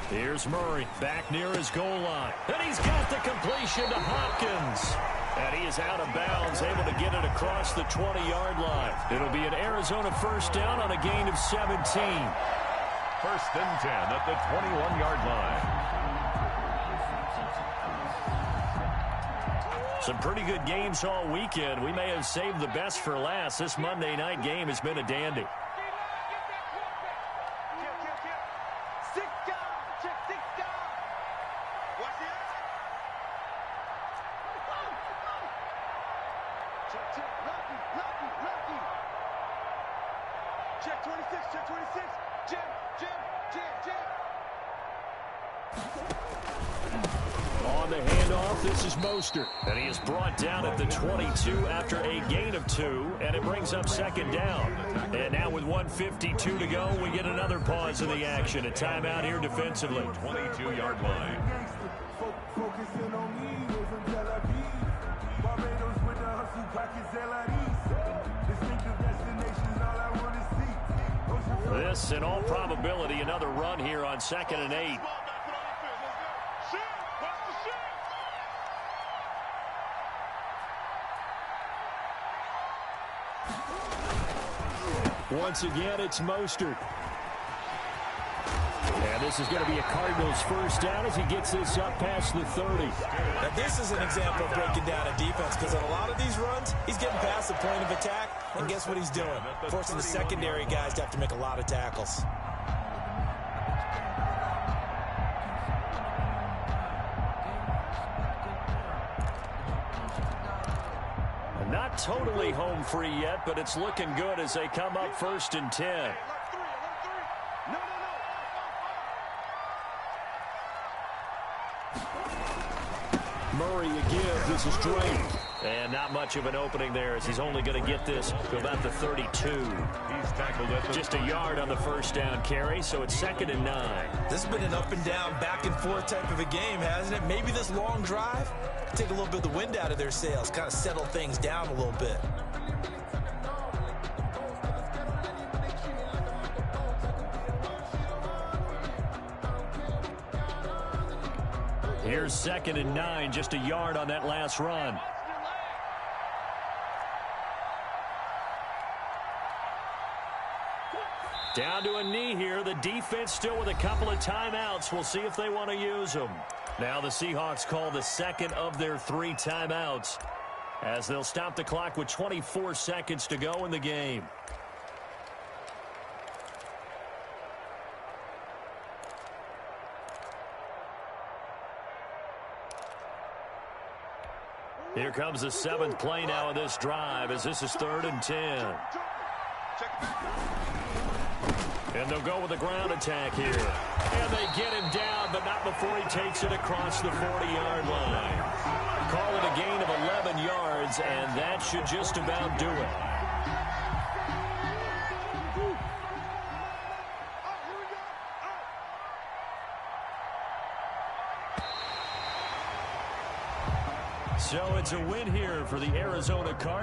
Here's Murray back near his goal line. And he's got the completion to Hopkins. And he is out of bounds, able to get it across the 20-yard line. It'll be an Arizona 1st down on a gain of 17. 1st and 10 at the 21-yard line. Some pretty good games all weekend. We may have saved the best for last. This Monday night game has been a dandy. Check Check 26, check 26. Jam, jam, jam, jam. On the handoff, this is Mostert. And he is brought down at the 22 after a gain of 2, and it brings up second down. And now with 1:52 to go, we get another pause in the action. A timeout here defensively. 22-yard line. This, in all probability, another run here on 2nd and 8. Once again, it's Mostert. And this is going to be a Cardinals first down as he gets this up past the 30. Now, this is an example of breaking down a defense, because on a lot of these runs, he's getting past the point of attack, and guess what he's doing? Forcing the secondary guys to have to make a lot of tackles. Not totally home free yet, but it's looking good as they come up 1st and 10. Murray a give. This is Drake. And not much of an opening there as he's only going to get this to about the 32. He's tackled at Just a yard on the first down carry, so it's 2nd and 9. This has been an up and down, back and forth type of a game, hasn't it? Maybe this long drive take a little bit of the wind out of their sails, kind of settle things down a little bit. Here's 2nd and 9, just a yard on that last run. Down to a knee here. The defense still with a couple of timeouts. We'll see if they want to use them. Now the Seahawks call the second of their 3 timeouts as they'll stop the clock with 24 seconds to go in the game. Here comes the 7th play now of this drive as this is 3rd and 10. And they'll go with a ground attack here. And they get him down, but not before he takes it across the 40-yard line. Call it a gain of 11 yards, and that should just about do it. So it's a win here for the Arizona Cardinals.